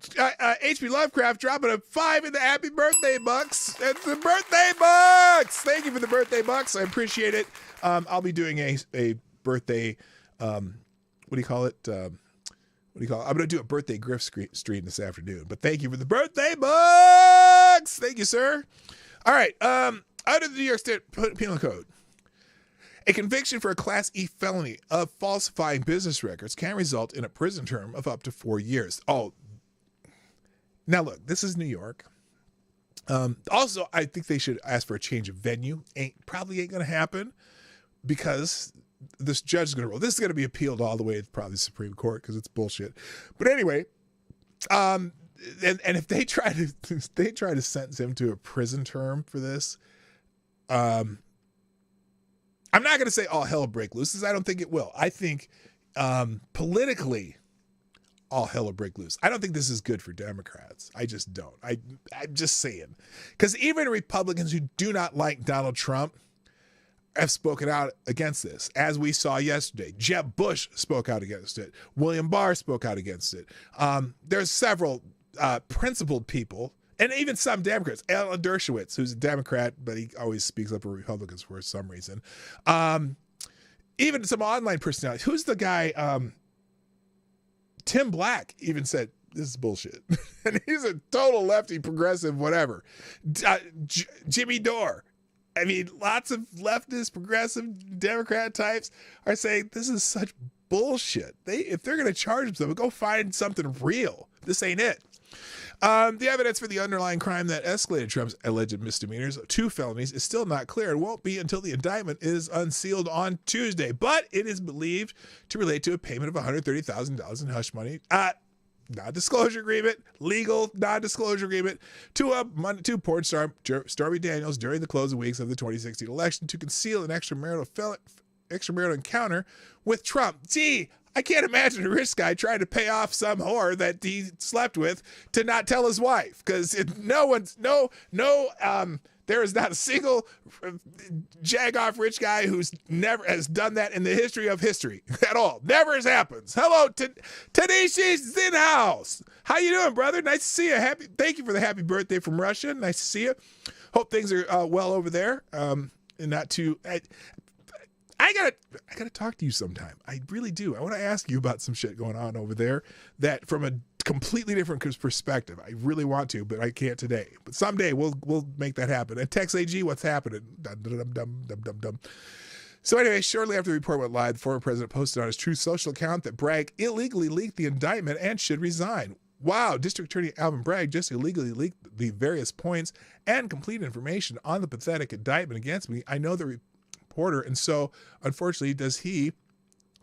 H.P. Lovecraft, dropping a 5 in the happy birthday bucks. It's the birthday bucks. Thank you for the birthday bucks. I appreciate it. I'll be doing a birthday, what do you call it? I'm going to do a birthday grift stream this afternoon, but thank you for the birthday bucks. Thank you, sir. All right. Under the New York State Penal Code, a conviction for a Class E felony of falsifying business records can result in a prison term of up to 4 years. Oh, now look, this is New York. Also, I think they should ask for a change of venue. Probably ain't going to happen because this judge is going to rule. This is going to be appealed all the way to probably the Supreme Court because it's bullshit. But anyway, and if they try to sentence him to a prison term for this, I'm not going to say all hell break loose, because I don't think it will. I think politically, all hell will break loose. I don't think this is good for Democrats. I just don't. I'm just saying. Because even Republicans who do not like Donald Trump have spoken out against this, as we saw yesterday. Jeb Bush spoke out against it. William Barr spoke out against it. There's several principled people, and even some Democrats. Alan Dershowitz, who's a Democrat, but he always speaks up for Republicans for some reason. Even some online personalities. Who's the guy? Tim Black even said, this is bullshit. And he's a total lefty, progressive, whatever. Jimmy Dore. I mean, lots of leftist, progressive, Democrat types are saying this is such bullshit. If they're going to charge them, go find something real. This ain't it. The evidence for the underlying crime that escalated Trump's alleged misdemeanors, 2 felonies, is still not clear and won't be until the indictment is unsealed on Tuesday. But it is believed to relate to a payment of $130,000 in hush money, non-disclosure agreement, legal non-disclosure agreement, to porn star Stormy Daniels during the closing weeks of the 2016 election to conceal an extramarital encounter with Trump. Gee, I can't imagine a rich guy trying to pay off some whore that he slept with to not tell his wife, because there is not a single jag-off rich guy who's never has done that in the history of history at all. Never has happened. Hello, Tanishi Zinhouse. How you doing, brother? Nice to see you. Thank you for the happy birthday from Russia. Nice to see you. Hope things are well over there. And not too. I gotta talk to you sometime. I really do. I want to ask you about some shit going on over there that from a completely different perspective. I really want to, but I can't today. But someday we'll make that happen. And Tex AG, what's happening? Dum. So anyway, shortly after the report went live, the former president posted on his Truth Social account that Bragg illegally leaked the indictment and should resign. Wow, District Attorney Alvin Bragg just illegally leaked the various points and complete information on the pathetic indictment against me. I know the reporter, and so unfortunately does he,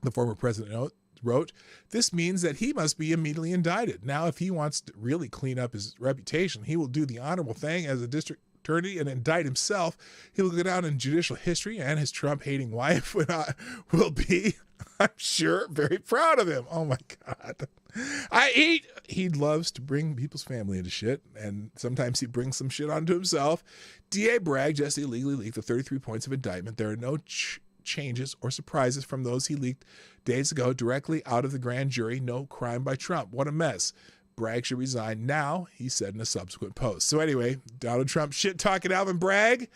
the former president wrote, this means that he must be immediately indicted. Now, if he wants to really clean up his reputation, he will do the honorable thing as a district attorney and indict himself. He will go down in judicial history, and his Trump-hating wife will be, I'm sure, very proud of him. Oh my God. He loves to bring people's family into shit, and sometimes he brings some shit onto himself. DA Bragg just illegally leaked the 33 points of indictment. There are no changes or surprises from those he leaked days ago directly out of the grand jury. No crime by Trump. What a mess. Bragg should resign now, he said in a subsequent post. So anyway, Donald Trump shit talking Alvin Bragg,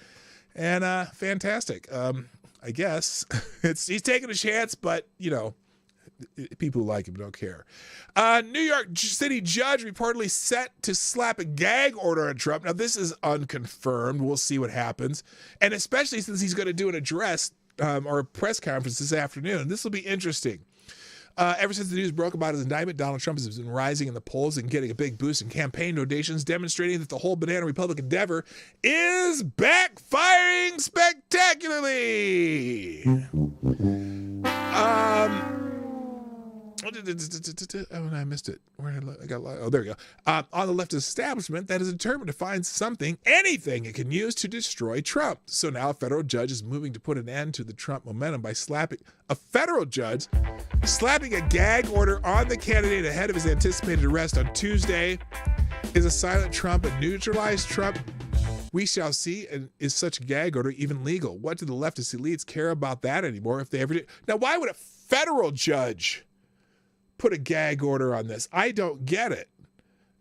and fantastic. I guess he's taking a chance, but you know, people who like him don't care. New York City judge reportedly set to slap a gag order on Trump. Now, this is unconfirmed. We'll see what happens. And especially since he's going to do an address or a press conference this afternoon. This will be interesting. Ever since the news broke about his indictment, Donald Trump has been rising in the polls and getting a big boost in campaign donations, demonstrating that the whole banana republic endeavor is backfiring spectacularly. Oh, I missed it. Where did I got? Oh, there we go. On the leftist establishment that is determined to find something, anything it can use to destroy Trump. So now a federal judge is moving to put an end to the Trump momentum by slapping a gag order on the candidate ahead of his anticipated arrest on Tuesday. Is a silent Trump a neutralized Trump? We shall see. And is such a gag order even legal? What do the leftist elites care about that anymore if they ever did? Now, why would a federal judge put a gag order on this? I don't get it.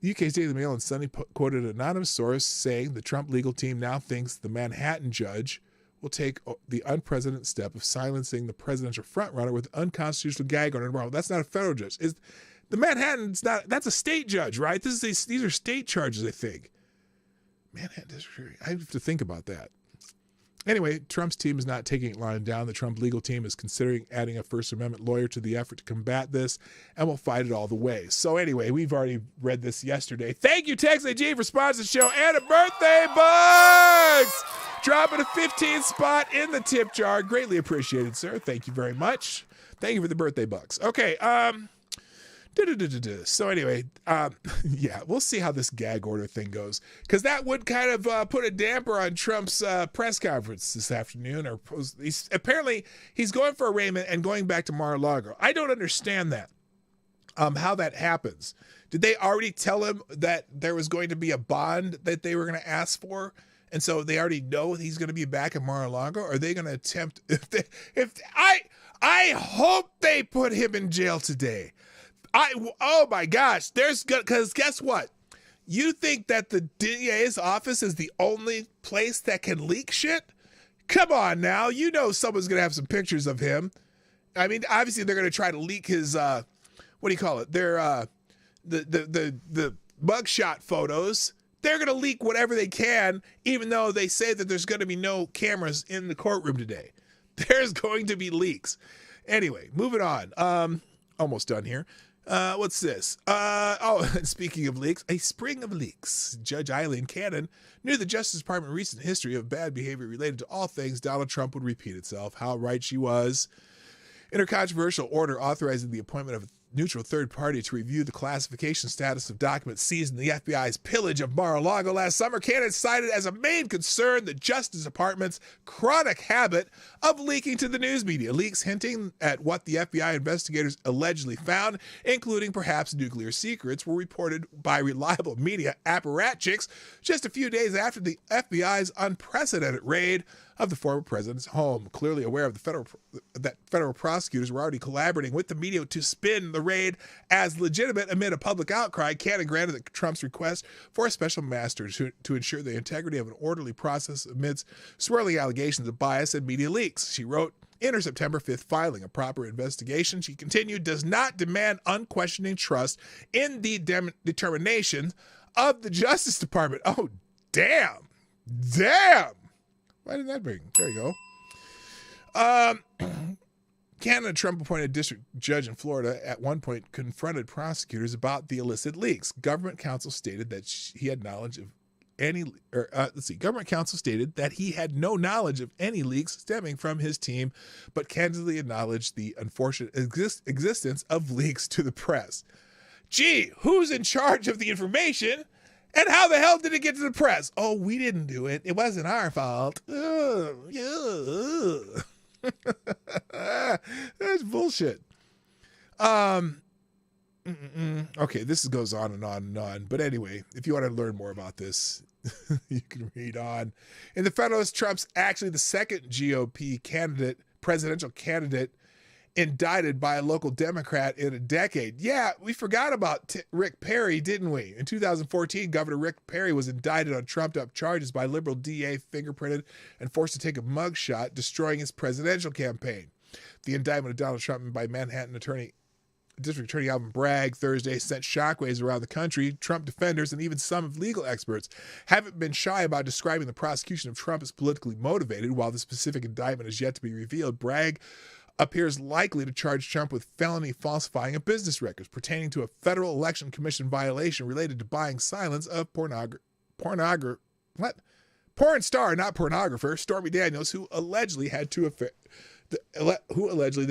The UK's Daily Mail on Sunday quoted an anonymous source saying the Trump legal team now thinks the Manhattan judge will take the unprecedented step of silencing the presidential frontrunner with unconstitutional gag order. Well, that's not a federal judge. The Manhattan's not, that's a state judge, right? These are state charges, I think. Manhattan District. I have to think about that. Anyway, Trump's team is not taking it lying down. The Trump legal team is considering adding a First Amendment lawyer to the effort to combat this, and will fight it all the way. So anyway, we've already read this yesterday. Thank you, Texas AG, for sponsoring the show, and a birthday bugs! Dropping a 15th spot in the tip jar. Greatly appreciated, sir. Thank you very much. Thank you for the birthday bucks. Okay, so anyway, yeah, we'll see how this gag order thing goes, because that would kind of put a damper on Trump's press conference this afternoon. Apparently he's going for arraignment and going back to Mar-a-Lago. I don't understand that, how that happens. Did they already tell him that there was going to be a bond that they were going to ask for? And so they already know he's going to be back at Mar-a-Lago? Or are they going to attempt? I hope they put him in jail today. Oh my gosh, because guess what? You think that the DA's office is the only place that can leak shit? Come on now, you know someone's gonna have some pictures of him. I mean, obviously they're gonna try to leak his what do you call it? Their the mugshot photos. They're gonna leak whatever they can, even though they say that there's gonna be no cameras in the courtroom today. There's going to be leaks. Anyway, moving on. Almost done here. What's this? Speaking of leaks, a spring of leaks. Judge Eileen Cannon knew the Justice Department's recent history of bad behavior related to all things Donald Trump would repeat itself. How right she was. In her controversial order authorizing the appointment of a neutral third party to review the classification status of documents seized in the FBI's pillage of Mar-a-Lago last summer, Cannon cited as a main concern the Justice Department's chronic habit of leaking to the news media. Leaks hinting at what the FBI investigators allegedly found, including perhaps nuclear secrets, were reported by reliable media apparatchiks just a few days after the FBI's unprecedented raid of the former president's home. Clearly aware of that federal prosecutors were already collaborating with the media to spin the raid as legitimate amid a public outcry, Cannon granted Trump's request for a special master to ensure the integrity of an orderly process amidst swirling allegations of bias and media leaks. She wrote in her September 5th filing, a proper investigation, she continued, does not demand unquestioning trust in the determination of the Justice Department. Oh, damn. Why didn't that bring? There you go. Canada Trump appointed district judge in Florida at one point confronted prosecutors about the illicit leaks. Government counsel stated that he had knowledge of any. Government counsel stated that he had no knowledge of any leaks stemming from his team, but candidly acknowledged the unfortunate existence of leaks to the press. Gee, who's in charge of the information? And how the hell did it get to the press? Oh, we didn't do it. It wasn't our fault. That's bullshit. Okay, this goes on and on and on. But anyway, if you want to learn more about this, you can read on. In the Federalist, Trump's actually the second GOP presidential candidate, indicted by a local Democrat in a decade. Yeah, we forgot about Rick Perry, didn't we? In 2014, Governor Rick Perry was indicted on trumped-up charges by liberal DA, fingerprinted, and forced to take a mugshot, destroying his presidential campaign. The indictment of Donald Trump by Manhattan District Attorney Alvin Bragg Thursday sent shockwaves around the country. Trump defenders and even some legal experts haven't been shy about describing the prosecution of Trump as politically motivated. While the specific indictment is yet to be revealed, Bragg appears likely to charge Trump with felony falsifying of business records pertaining to a Federal Election Commission violation related to buying silence of porn star, not pornographer, Stormy Daniels, who allegedly the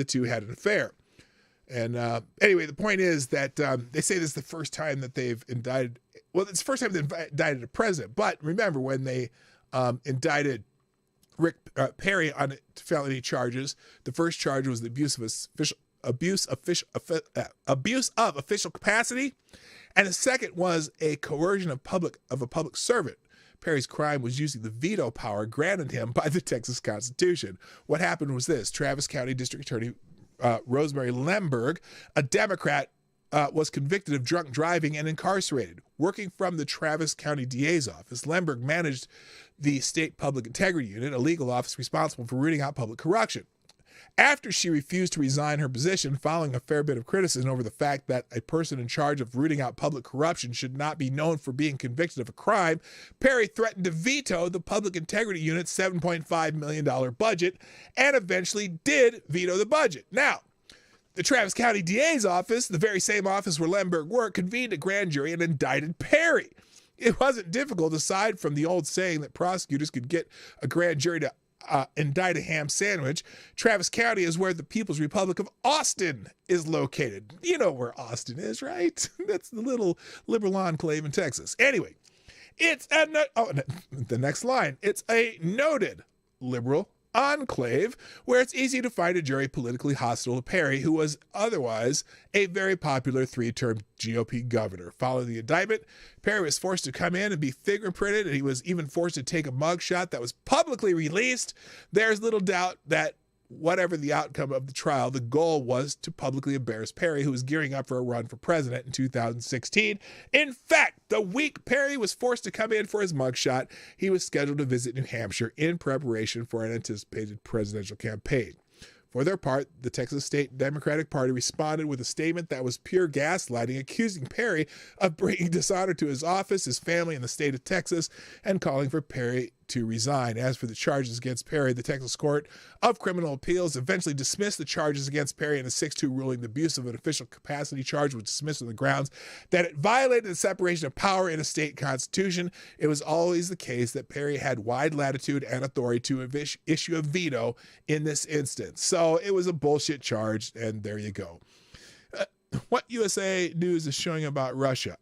two had an affair. And anyway, the point is that they say this is the first time that they've indicted. Well, it's the first time they've indicted a president. But remember, when they indicted Rick Perry on felony charges, the first charge was the abuse of official capacity, and the second was a coercion of a public servant. Perry's crime was using the veto power granted him by the Texas Constitution. What happened was this: Travis County District Attorney Rosemary Lemberg, a Democrat, was convicted of drunk driving and incarcerated. Working from the Travis County DA's office, Lemberg managed the State Public Integrity Unit, a legal office responsible for rooting out public corruption. after she refused to resign her position following a fair bit of criticism over the fact that a person in charge of rooting out public corruption should not be known for being convicted of a crime, Perry threatened to veto the Public Integrity Unit's $7.5 million budget and eventually did veto the budget. Now, the Travis County DA's office, the very same office where Lemberg worked, convened a grand jury and indicted Perry. It wasn't difficult, aside from the old saying that prosecutors could get a grand jury to indict a ham sandwich. Travis County is where the People's Republic of Austin is located. You know where Austin is, right? That's the little liberal enclave in Texas. Anyway, the next line. It's a noted liberal enclave where it's easy to find a jury politically hostile to Perry, who was otherwise a very popular 3-term GOP governor. Following the indictment, Perry was forced to come in and be fingerprinted, and he was even forced to take a mugshot that was publicly released. There's little doubt that whatever the outcome of the trial, the goal was to publicly embarrass Perry, who was gearing up for a run for president in 2016. In fact, the week Perry was forced to come in for his mugshot, he was scheduled to visit New Hampshire in preparation for an anticipated presidential campaign. For their part, the Texas State Democratic Party responded with a statement that was pure gaslighting, accusing Perry of bringing dishonor to his office, his family, and the state of Texas, and calling for Perry to resign. As for the charges against Perry, the Texas Court of Criminal Appeals eventually dismissed the charges against Perry in a 6-2 ruling. The abuse of an official capacity charge was dismissed on the grounds that it violated the separation of power in a state constitution. It was always the case that Perry had wide latitude and authority to issue a veto in this instance. So it was a bullshit charge, and there you go. What USA News is showing about Russia?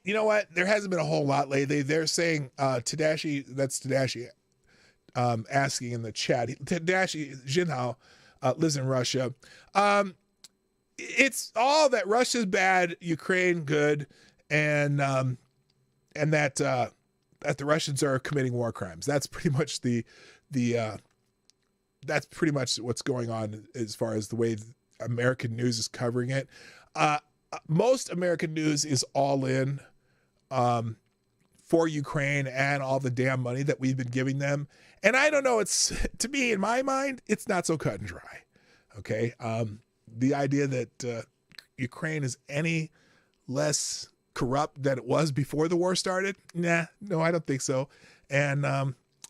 You know what? There hasn't been a whole lot lately. They're saying Tadashi, that's Tadashi, asking in the chat. Tadashi Jinhao lives in Russia. It's all that Russia's bad, Ukraine good, and that the Russians are committing war crimes. That's pretty much that's pretty much what's going on as far as the way American news is covering it. Most American news is all in for Ukraine and all the damn money that we've been giving them. And I don't know, it's, to me, in my mind, it's not so cut and dry. Okay. The idea that Ukraine is any less corrupt than it was before the war started. No, I don't think so. And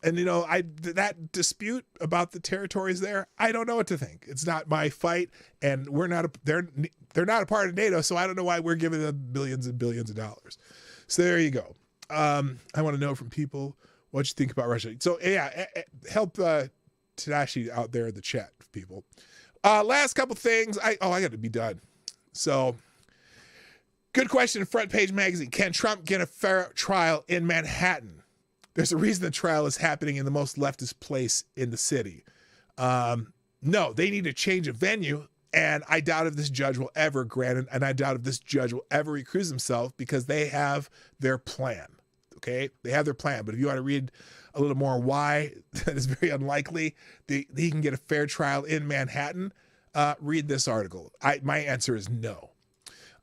you know, that dispute about the territories there, I don't know what to think. It's not my fight, and they're not a part of NATO, so I don't know why we're giving them billions and billions of dollars. So there you go. I want to know from people what you think about Russia. So yeah, help Tadashi out there in the chat, people. Last couple things. I got to be done. So good question. Front Page Magazine. Can Trump get a fair trial in Manhattan? There's a reason the trial is happening in the most leftist place in the city. No, they need to change a venue, and I doubt if this judge will ever grant it, and I doubt if this judge will ever recuse himself because they have their plan, okay? They have their plan, but if you want to read a little more why that is very unlikely he can get a fair trial in Manhattan, read this article. My answer is no.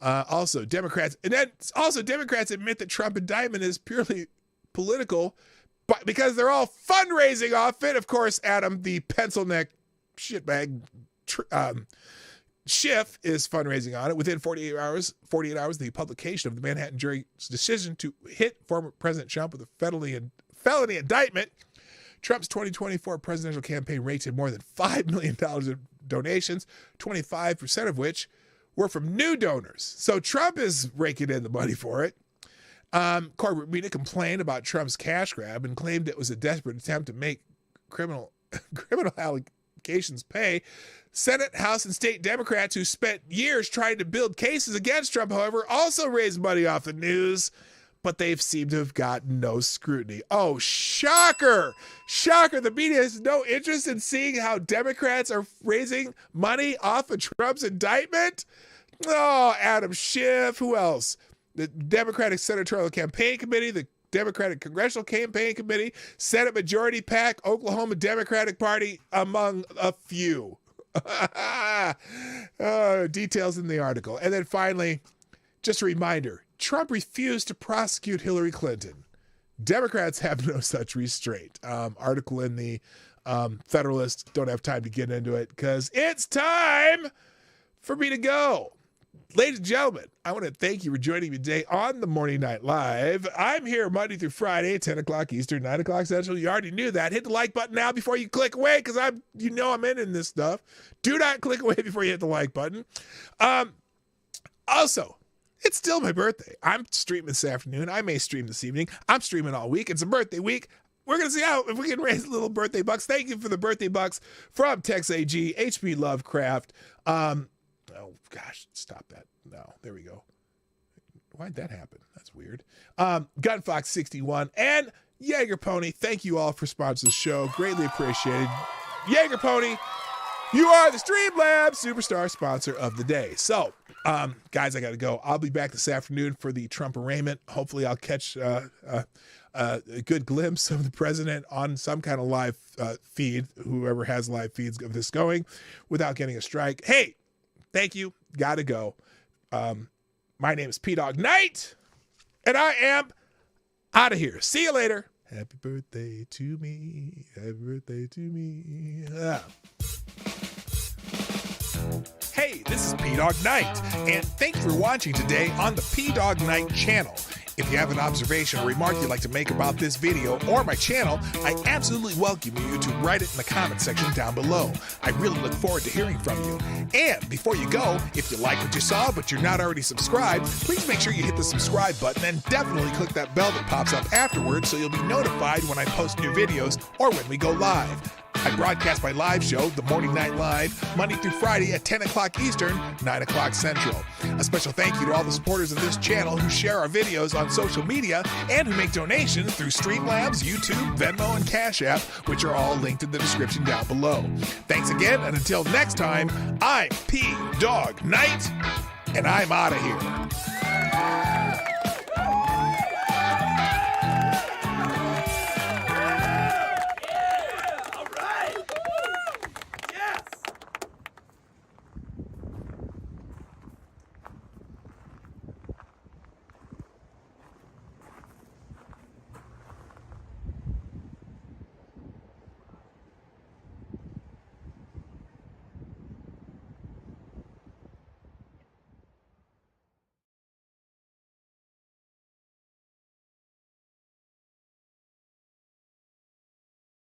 Also, Democrats admit that Trump indictment is purely political, but because they're all fundraising off it. Of course, Adam, the pencil neck shitbag Schiff is fundraising on it. Within 48 hours, the publication of the Manhattan jury's decision to hit former President Trump with a felony indictment. Trump's 2024 presidential campaign raked in more than $5 million in donations, 25% of which were from new donors. So Trump is raking in the money for it. Corporate media complained about Trump's cash grab and claimed it was a desperate attempt to make criminal allegations pay. Senate, House, and state Democrats who spent years trying to build cases against Trump, however, also raised money off the news, but they've seemed to have gotten no scrutiny. Oh, shocker! Shocker! The media has no interest in seeing how Democrats are raising money off of Trump's indictment? Oh, Adam Schiff. Who else? The Democratic Senatorial Campaign Committee, the Democratic Congressional Campaign Committee, Senate Majority PAC, Oklahoma Democratic Party, among a few. Details in the article. And then finally, just a reminder, Trump refused to prosecute Hillary Clinton. Democrats have no such restraint. Article in the Federalists. Don't have time to get into it because it's time for me to go. Ladies and gentlemen, I want to thank you for joining me today on the Morning Night Live. I'm here Monday through Friday, 10 o'clock Eastern, 9 o'clock Central. You already knew that. Hit the like button now before you click away because I'm in this stuff. Do not click away before you hit the like button. Also, it's still my birthday. I'm streaming this afternoon. I may stream this evening. I'm streaming all week. It's a birthday week. We're going to see if we can raise a little birthday bucks. Thank you for the birthday bucks from Tex AG, HB Lovecraft. Oh, gosh, stop that. No, there we go. Why'd that happen? That's weird. Gunfox61 and Jaeger Pony. Thank you all for sponsoring the show. Greatly appreciated. Jaeger Pony, you are the Streamlabs Superstar sponsor of the day. So, guys, I got to go. I'll be back this afternoon for the Trump arraignment. Hopefully I'll catch a good glimpse of the president on some kind of live feed, whoever has live feeds of this going, without getting a strike. Hey, thank you. Got to go. My name is P-Dog Knight, and I am out of here. See you later. Happy birthday to me. Happy birthday to me. Hey, this is P-Dog Knight, and thank you for watching today on the P-Dog Knight channel. If you have an observation or remark you'd like to make about this video or my channel, I absolutely welcome you to write it in the comment section down below. I really look forward to hearing from you. And before you go, if you like what you saw but you're not already subscribed, please make sure you hit the subscribe button and definitely click that bell that pops up afterwards so you'll be notified when I post new videos or when we go live. I broadcast my live show, The Morning Night Live, Monday through Friday at 10 o'clock Eastern, 9 o'clock Central. A special thank you to all the supporters of this channel who share our videos on social media and who make donations through Streamlabs, YouTube, Venmo, and Cash App, which are all linked in the description down below. Thanks again, and until next time, I'm P-Dog Knight, and I'm out of here.